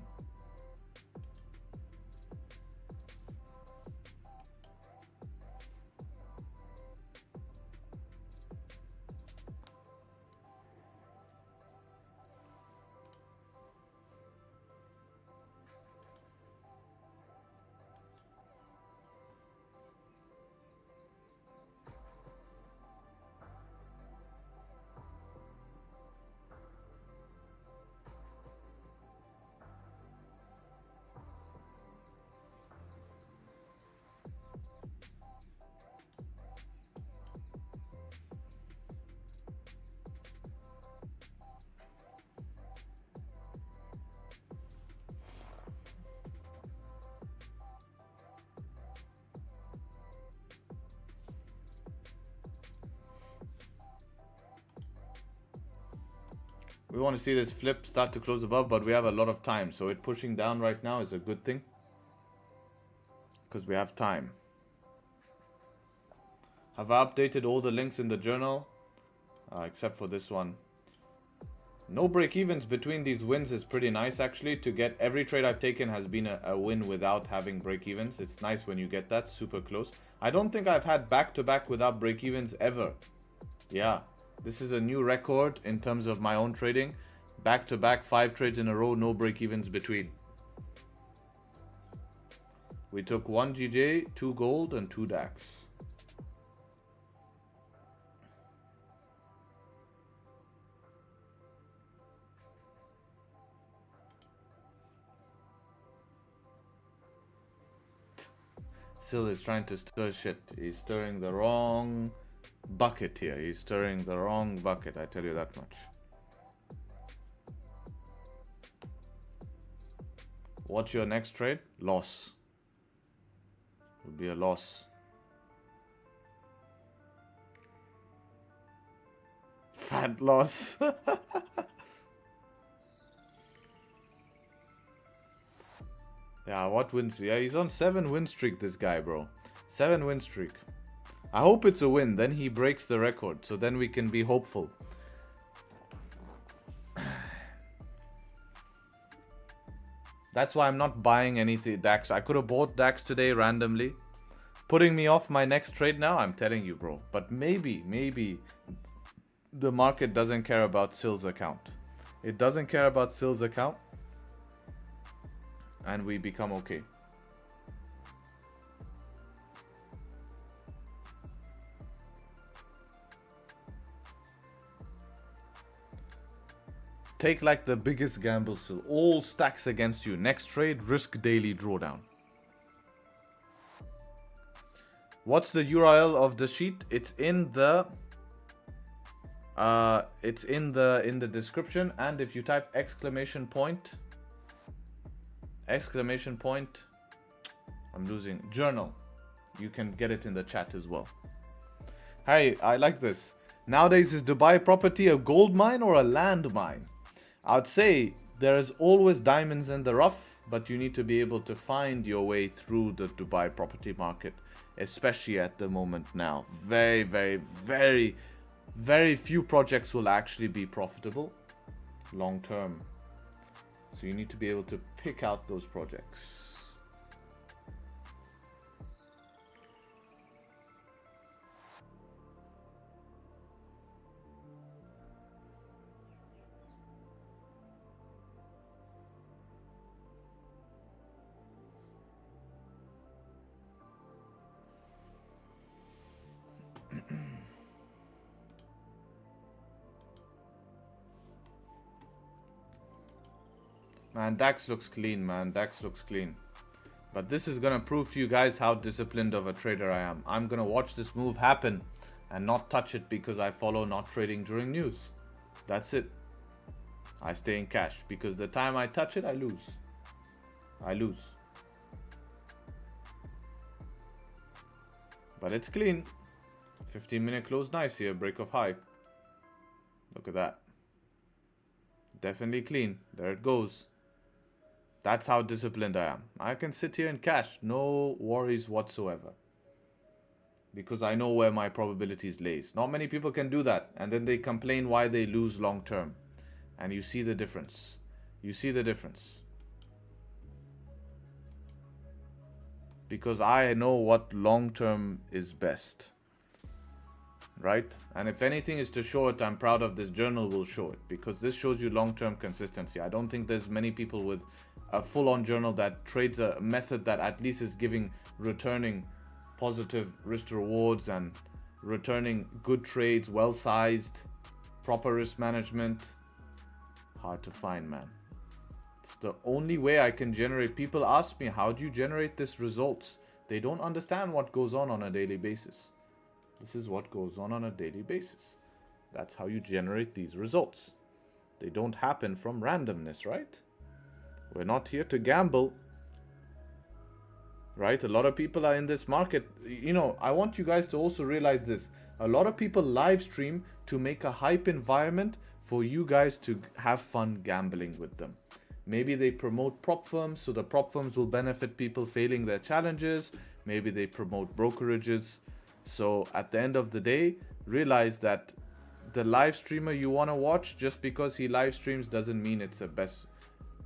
We want to see this flip start to close above, but we have a lot of time. So it pushing down right now is a good thing, because we have time. Have I updated all the links in the journal? Except for this one. No break-evens between these wins is pretty nice, actually. To get every trade I've taken has been a win without having break-evens. It's nice when you get that super close. I don't think I've had back-to-back without break-evens ever. Yeah, this is a new record in terms of my own trading. Back-to-back 5 trades in a row, no break-evens between. We took 1 GJ, 2 gold, and 2 DAX. Still is trying to stir shit. He's stirring the wrong bucket here. He's stirring the wrong bucket, I tell you that much. What's your next trade? Loss. Would be a loss. Fat loss. Yeah, what wins? Yeah, he's on 7 win streak, this guy, bro. 7 win streak. I hope it's a win. Then he breaks the record. So then we can be hopeful. That's why I'm not buying anything DAX. I could have bought DAX today randomly. Putting me off my next trade now, I'm telling you, bro. But maybe the market doesn't care about Sil's account. It doesn't care about Sil's account. And we become okay. Take like the biggest gamble still. All stacks against you. Next trade, risk daily drawdown. What's the URL of the sheet? It's in the description, and if you type exclamation point, I'm losing journal, you can get it in the chat as well. Hey, I like this. Nowadays, is Dubai property a gold mine or a land mine? I'd say there is always diamonds in the rough, but you need to be able to find your way through the Dubai property market, especially at the moment now. Very few projects will actually be profitable long term. So you need to be able to pick out those projects. Man, DAX looks clean, man. DAX looks clean. But this is going to prove to you guys how disciplined of a trader I am. I'm going to watch this move happen and not touch it because I follow not trading during news. That's it. I stay in cash because the time I touch it, I lose. I lose. But it's clean. 15-minute close, nice here. Break of high. Look at that. Definitely clean. There it goes. That's how disciplined I am. I can sit here in cash, no worries whatsoever. Because I know where my probabilities lays. Not many people can do that. And then they complain why they lose long term. And you see the difference. You see the difference. Because I know what long term is best. Right? And if anything is to show it, I'm proud of this journal will show it. Because this shows you long-term consistency. I don't think there's many people with a full-on journal that trades a method that at least is returning positive risk rewards and returning good trades, well-sized, proper risk management. Hard to find, man. It's the only way I can generate. People ask me, how do you generate this results? They don't understand what goes on a daily basis. This is what goes on a daily basis. That's how you generate these results. They don't happen from randomness, right? We're not here to gamble, right? A lot of people are in this market. You know, I want you guys to also realize this. A lot of people live stream to make a hype environment for you guys to have fun gambling with them. Maybe they promote prop firms, so the prop firms will benefit people failing their challenges. Maybe they promote brokerages. So at the end of the day, realize that the live streamer you want to watch, just because he live streams doesn't mean it's the best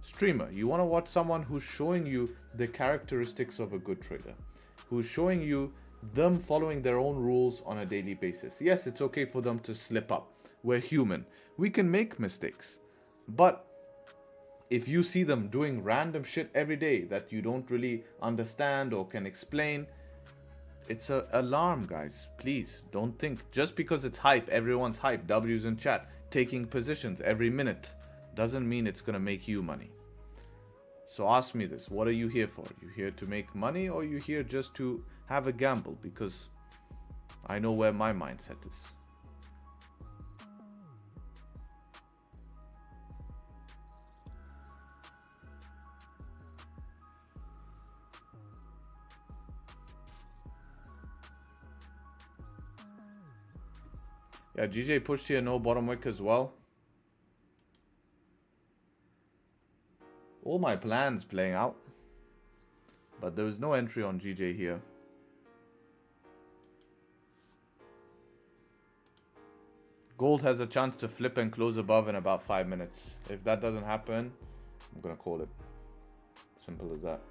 streamer. You want to watch someone who's showing you the characteristics of a good trader, who's showing you them following their own rules on a daily basis. Yes, it's okay for them to slip up. We're human. We can make mistakes. But if you see them doing random shit every day that you don't really understand or can explain, it's an alarm, guys. Please don't think just because it's hype, everyone's hype, W's in chat, taking positions every minute, doesn't mean it's gonna make you money. So ask me this, what are you here for? You here to make money, or you here just to have a gamble? Because I know where my mindset is. Yeah, GJ pushed here, no bottom wick as well. All my plans playing out. But there was no entry on GJ here. Gold has a chance to flip and close above in about 5 minutes. If that doesn't happen, I'm gonna call it. Simple as that.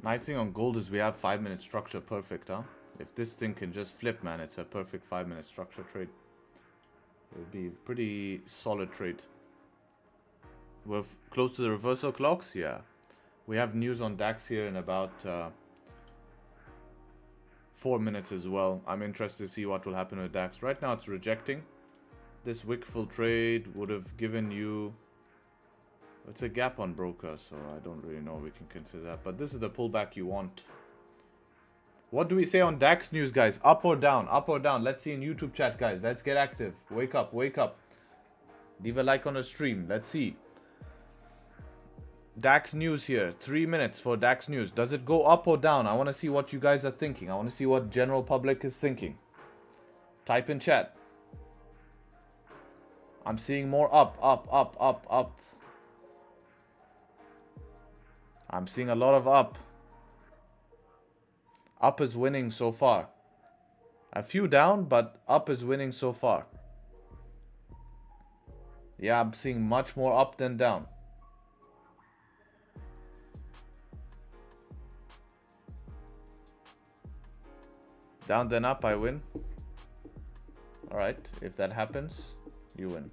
Nice thing on gold is we have 5-minute structure perfect, huh? If this thing can just flip, man, it's a perfect 5-minute structure trade. It would be a pretty solid trade. We're close to the reversal clocks, yeah. We have news on DAX here in about 4 minutes as well. I'm interested to see what will happen with DAX. Right now it's rejecting. This wick full trade would have given you... It's a gap on broker, so I don't really know if we can consider that. But this is the pullback you want. What do we say on DAX news, guys? Up or down? Up or down? Let's see in YouTube chat, guys. Let's get active. Wake up, wake up. Leave a like on the stream. Let's see. DAX news here. 3 minutes for DAX news. Does it go up or down? I want to see what you guys are thinking. I want to see what general public is thinking. Type in chat. I'm seeing more up, up, up, up, up. I'm seeing a lot of up. Up is winning so far. A few down, but up is winning so far. Yeah, I'm seeing much more up than down. Down then up, I win. Alright, if that happens, you win.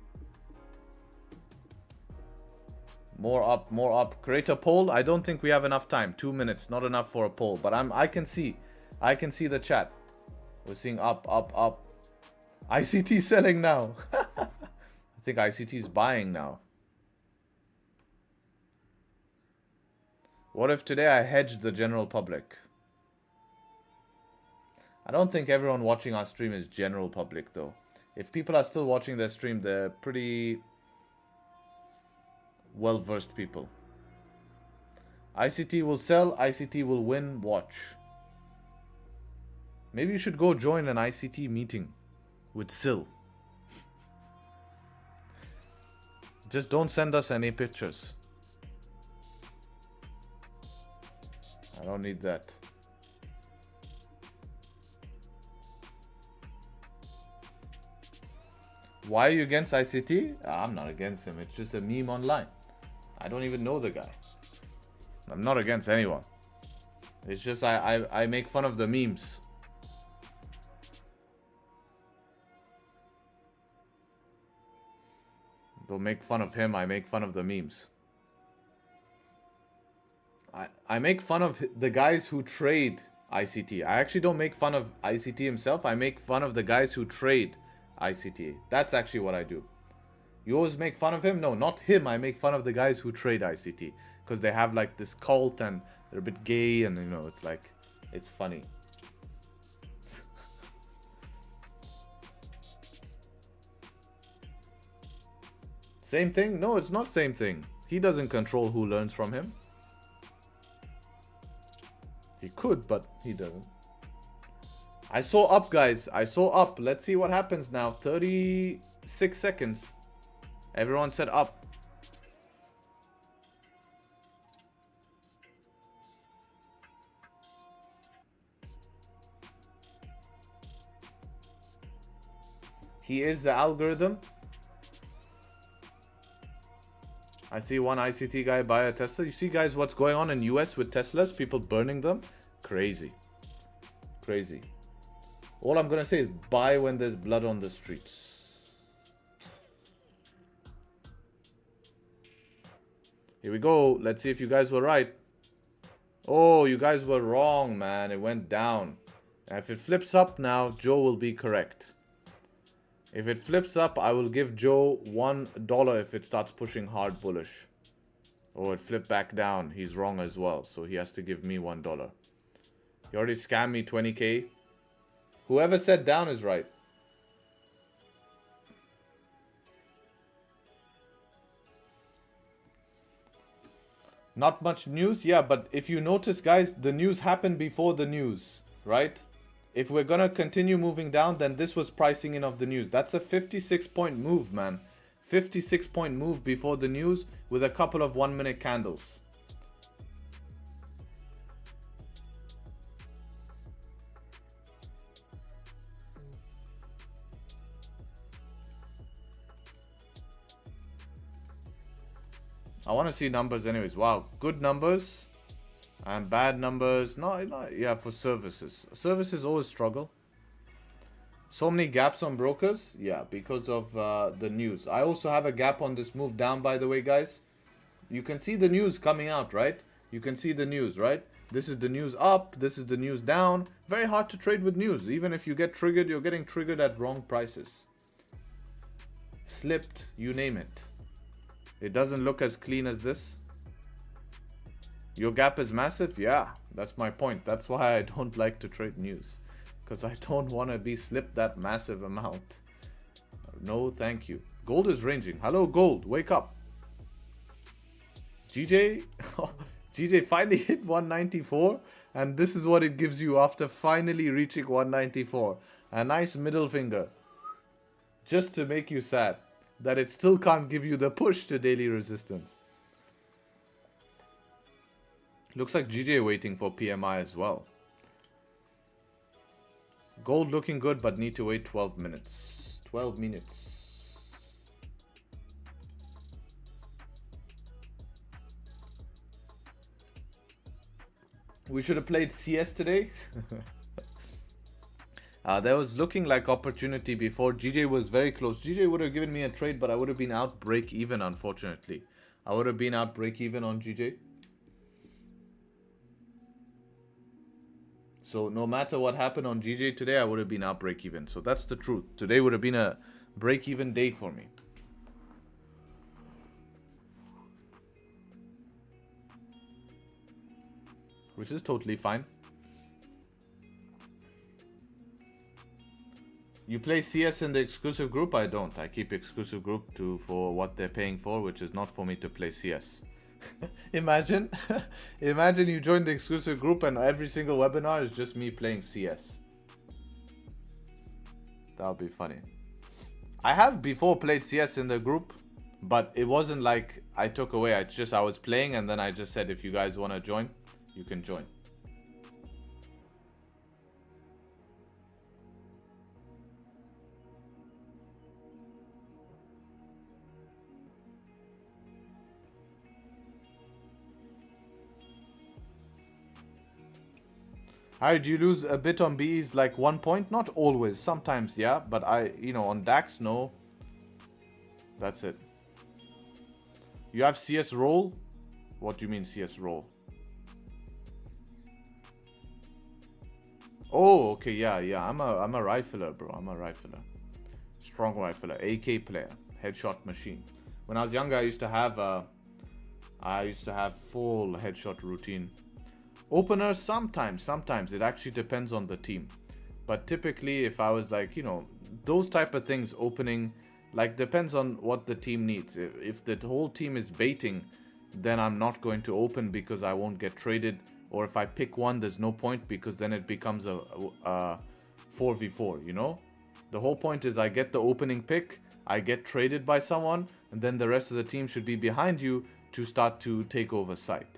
More up, more up. Create a poll. I don't think we have enough time. 2 minutes, not enough for a poll. But I can see the chat. We're seeing up, up, up. ICT selling now. I think ICT is buying now. What if today I hedged the general public? I don't think everyone watching our stream is general public though. If people are still watching their stream, they're pretty well-versed people. ICT will sell, ICT will win, watch. Maybe you should go join an ICT meeting with Sil. Just don't send us any pictures. I don't need that. Why are you against ICT? I'm not against him. It's just a meme online. I don't even know the guy. I'm not against anyone. It's just I make fun of the memes. Don't make fun of him. I make fun of the memes. I make fun of the guys who trade ICT. I actually don't make fun of ICT himself. I make fun of the guys who trade ICT. That's actually what I do. You always make fun of him? No, not him. I make fun of the guys who trade ICT. Because they have like this cult and they're a bit gay and, you know, it's like, it's funny. Same thing? No, it's not same thing. He doesn't control who learns from him. He could, but he doesn't. I saw up, guys. I saw up. Let's see what happens now. 36 seconds. Everyone said up. He is the algorithm. I see one ICT guy buy a Tesla. You see, guys, what's going on in US with Teslas? People burning them. Crazy. Crazy. All I'm going to say is buy when there's blood on the streets. Here we go. Let's see if you guys were right. Oh, you guys were wrong, man. It went down. And if it flips up now, Joe will be correct. If it flips up, I will give Joe $1 if it starts pushing hard bullish. Oh, it flipped back down. He's wrong as well. So he has to give me $1. He already scammed me 20k. Whoever said down is right. Not much news. Yeah, but if you notice, guys, the news happened before the news, right? If we're going to continue moving down, then this was pricing in of the news. That's a 56-point move, man. 56-point move before the news with a couple of 1-minute candles. I want to see numbers anyways. Wow, good numbers. And bad numbers, no, yeah, for services. Services always struggle. So many gaps on brokers, yeah, because of the news. I also have a gap on this move down, by the way, guys. You can see the news coming out, right? You can see the news, right? This is the news up, this is the news down. Very hard to trade with news. Even if you get triggered, you're getting triggered at wrong prices. Slipped, you name it. It doesn't look as clean as this. Your gap is massive? Yeah, that's my point. That's why I don't like to trade news. Because I don't want to be slipped that massive amount. No, thank you. Gold is ranging. Hello, gold. Wake up. GJ? GJ finally hit 194. And this is what it gives you after finally reaching 194. A nice middle finger. Just to make you sad. That it still can't give you the push to daily resistance. Looks like GJ waiting for PMI as well. Gold looking good, but need to wait 12 minutes. 12 minutes. We should have played CS today. There was looking like opportunity before. GJ was very close. GJ would have given me a trade, but I would have been out break even, unfortunately. I would have been out break even on GJ. So no matter what happened on GJ today, I would have been out break even. So that's the truth. Today would have been a break even day for me. Which is totally fine. You play CS in the exclusive group? I don't. I keep exclusive group for what they're paying for, which is not for me to play CS. Imagine you join the exclusive group and every single webinar is just me playing CS. That would be funny. I have before played CS in the group, but it wasn't like I took away. It's just I was playing and then I just said, if you guys want to join, you can join. How did you lose a bit on BEs, like 1 point? Not always, sometimes, yeah. But on DAX, no. That's it. You have CS roll? What do you mean CS roll? Oh, okay, yeah. I'm a rifler, bro. I'm a rifler. Strong rifler, AK player, headshot machine. When I was younger, I used to have full headshot routine. Opener, sometimes. It actually depends on the team. But typically, if I was like, you know, those type of things, opening, like, depends on what the team needs. If the whole team is baiting, then I'm not going to open because I won't get traded. Or if I pick one, there's no point because then it becomes a 4v4, you know? The whole point is I get the opening pick, I get traded by someone, and then the rest of the team should be behind you to start to take over site.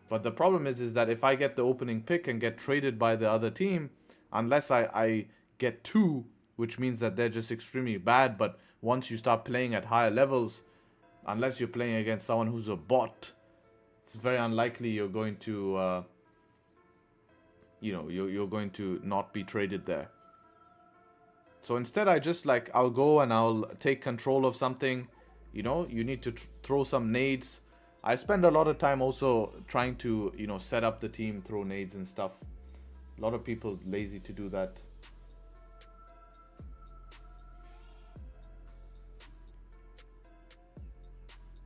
But the problem is that if I get the opening pick and get traded by the other team, unless I get two, which means that they're just extremely bad, but once you start playing at higher levels, unless you're playing against someone who's a bot, it's very unlikely you're going to, you're going to not be traded there. So instead, I just like, I'll go and I'll take control of something. You know, you need to throw some nades. I spend a lot of time also trying to, you know, set up the team, throw nades and stuff. A lot of people lazy to do that.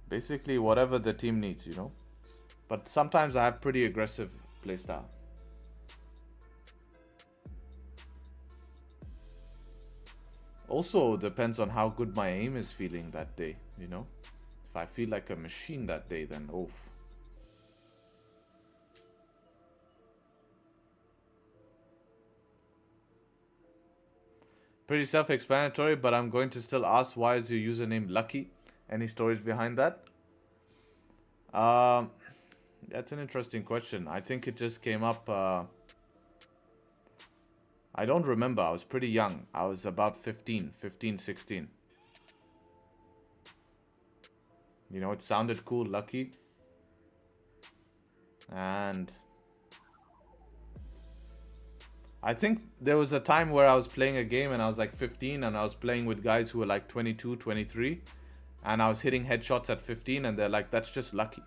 Basically, whatever the team needs, you know. But sometimes I have pretty aggressive playstyle. Also depends on how good my aim is feeling that day, you know. If I feel like a machine that day, then oof. Pretty self-explanatory, but I'm going to still ask, why is your username Lucky? Any stories behind that? That's an interesting question. I think it just came up. I don't remember. I was pretty young. I was about 15, 16. You know, it sounded cool, Lucky. And I think there was a time where I was playing a game and I was like 15 and I was playing with guys who were like 22, 23. And I was hitting headshots at 15 and they're like, that's just lucky.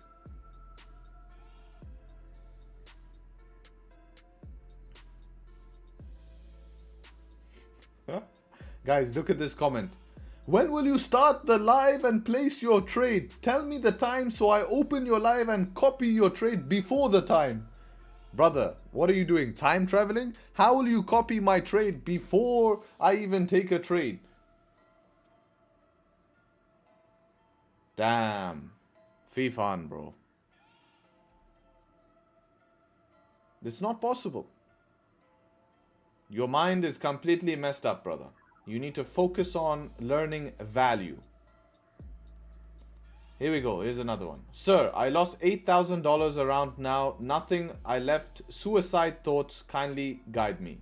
Huh? Guys, look at this comment. When will you start the live and place your trade? Tell me the time so I open your live and copy your trade before the time. Brother, what are you doing? Time traveling? How will you copy my trade before I even take a trade? Damn. FIFA, bro. It's not possible. Your mind is completely messed up, brother. You need to focus on learning value. Here we go. Here's another one. Sir, I lost $8,000 around now. Nothing. I left suicide thoughts. Kindly guide me.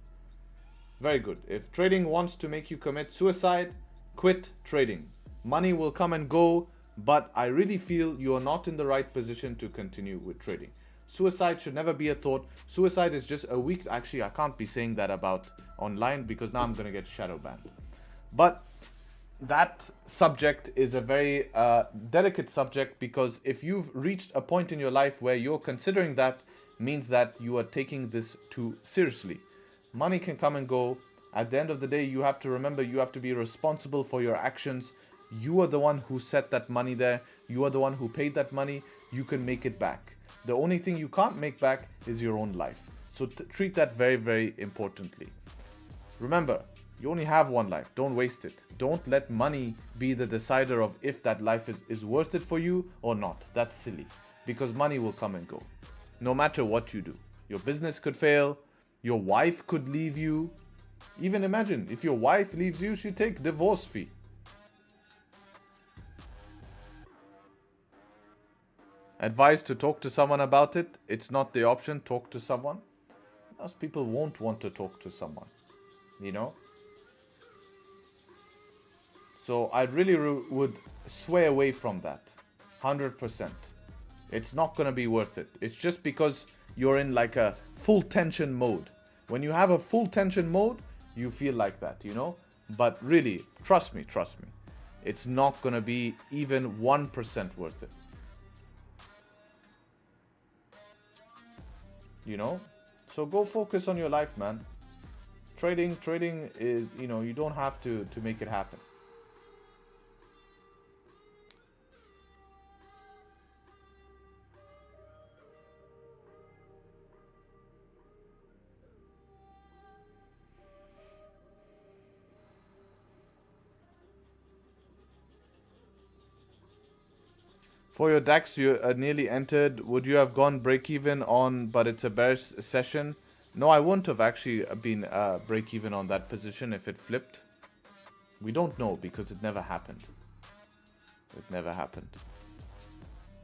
Very good. If trading wants to make you commit suicide, quit trading. Money will come and go, but I really feel you are not in the right position to continue with trading. Suicide should never be a thought. Suicide is just a weak... Actually, I can't be saying that about online because now I'm going to get shadow banned. But that subject is a very delicate subject, because if you've reached a point in your life where you're considering that, means that you are taking this too seriously. Money can come and go. At the end of the day, you have to remember you have to be responsible for your actions. You are the one who set that money there. You are the one who paid that money. You can make it back. The only thing you can't make back is your own life. So treat that very, very importantly. Remember, you only have one life. Don't waste it. Don't let money be the decider of if that life is worth it for you or not. That's silly, because money will come and go no matter what you do. Your business could fail. Your wife could leave you. Even imagine if your wife leaves you, she take divorce fee. Advice to talk to someone about it. It's not the option. Talk to someone. Most people won't want to talk to someone, you know. So I really would sway away from that. 100%. It's not going to be worth it. It's just because you're in like a full tension mode. When you have a full tension mode, you feel like that, you know. But really, trust me. It's not going to be even 1% worth it. you know. So go focus on your life, man. Trading is, you know, you don't have to make it happen. For your DAX, you nearly entered. Would you have gone break even on, but it's a bearish session? No, I wouldn't have actually been break even on that position if it flipped. We don't know because it never happened. It never happened.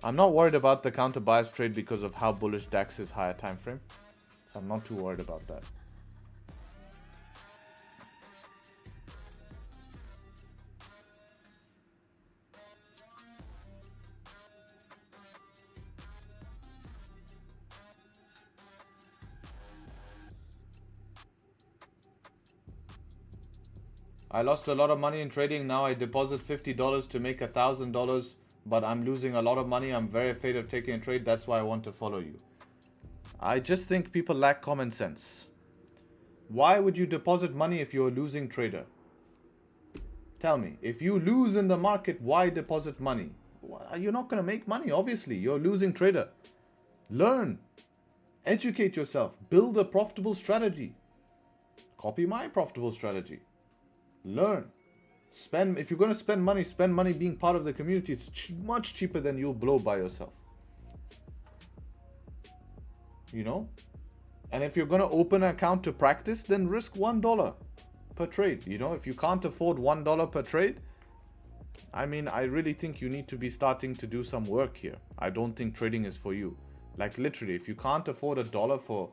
I'm not worried about the counter bias trade because of how bullish DAX is higher time frame. So I'm not too worried about that. I lost a lot of money in trading. Now I deposit $50 to make $1,000, but I'm losing a lot of money. I'm very afraid of taking a trade. That's why I want to follow you. I just think people lack common sense. Why would you deposit money if you're a losing trader? Tell me, if you lose in the market, why deposit money? You're not going to make money, obviously. You're a losing trader. Learn. Educate yourself. Build a profitable strategy. Copy my profitable strategy. Learn. Spend. If you're going to spend money being part of the community. It's much cheaper than you'll blow by yourself. You know? And if you're going to open an account to practice, then risk $1 per trade. You know, if you can't afford $1 per trade, I mean, I really think you need to be starting to do some work here. I don't think trading is for you. Like literally, if you can't afford $1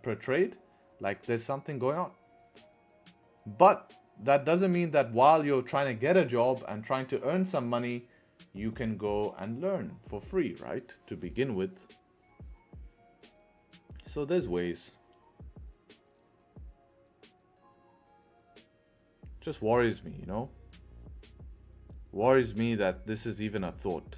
per trade, like there's something going on. But that doesn't mean that while you're trying to get a job and trying to earn some money, you can go and learn for free, right? To begin with. So there's ways. Just worries me, you know? Worries me that this is even a thought.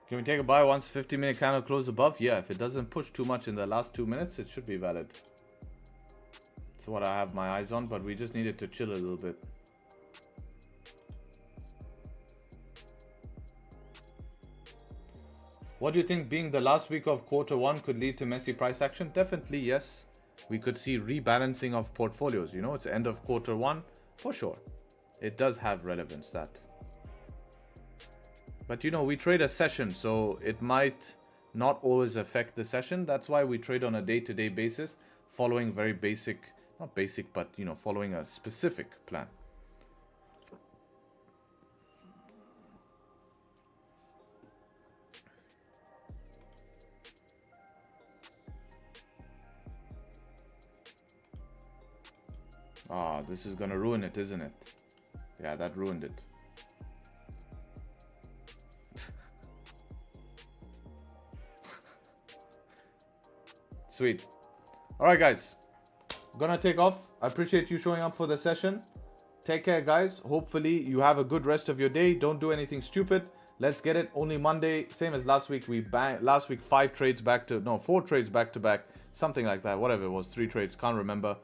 Can we take a buy once 50-minute candle close above? Yeah, if it doesn't push too much in the last 2 minutes, it should be valid. That's what I have my eyes on, but we just needed to chill a little bit. What do you think being the last week of Q1 could lead to messy price action? Definitely, yes. We could see rebalancing of portfolios. You know, it's end of Q1 for sure. It does have relevance, that. But you know, we trade a session, so it might not always affect the session. That's why we trade on a day-to-day basis, following very basic, not basic, but you know, following a specific plan. Ah, this is gonna ruin it, isn't it? Yeah, that ruined it. Sweet. All right, guys. Gonna take off. I appreciate you showing up for the session. Take care, guys. Hopefully you have a good rest of your day. Don't do anything stupid. let's get it. Only Monday, same as last week. Last week 4 trades back to back, something like that, whatever it was, 3 trades, can't remember.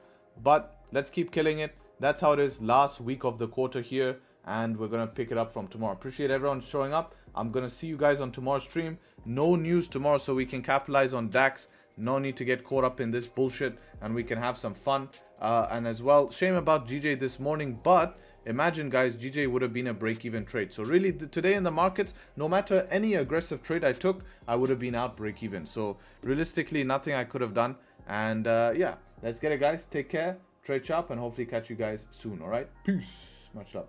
But let's keep killing it. That's how it is. Last week of the quarter here, and we're gonna pick it up from tomorrow. Appreciate everyone showing up. I'm gonna see you guys on tomorrow's stream. No news tomorrow, so we can capitalize on DAX. No need to get caught up in this bullshit, and we can have some fun. And as well, shame about GJ this morning, but imagine, guys, GJ would have been a break-even trade. So really, today in the markets, no matter any aggressive trade I took, I would have been out break-even. So realistically, nothing I could have done. And yeah, let's get it, guys. Take care, trade sharp, and hopefully catch you guys soon. All right, peace, much love.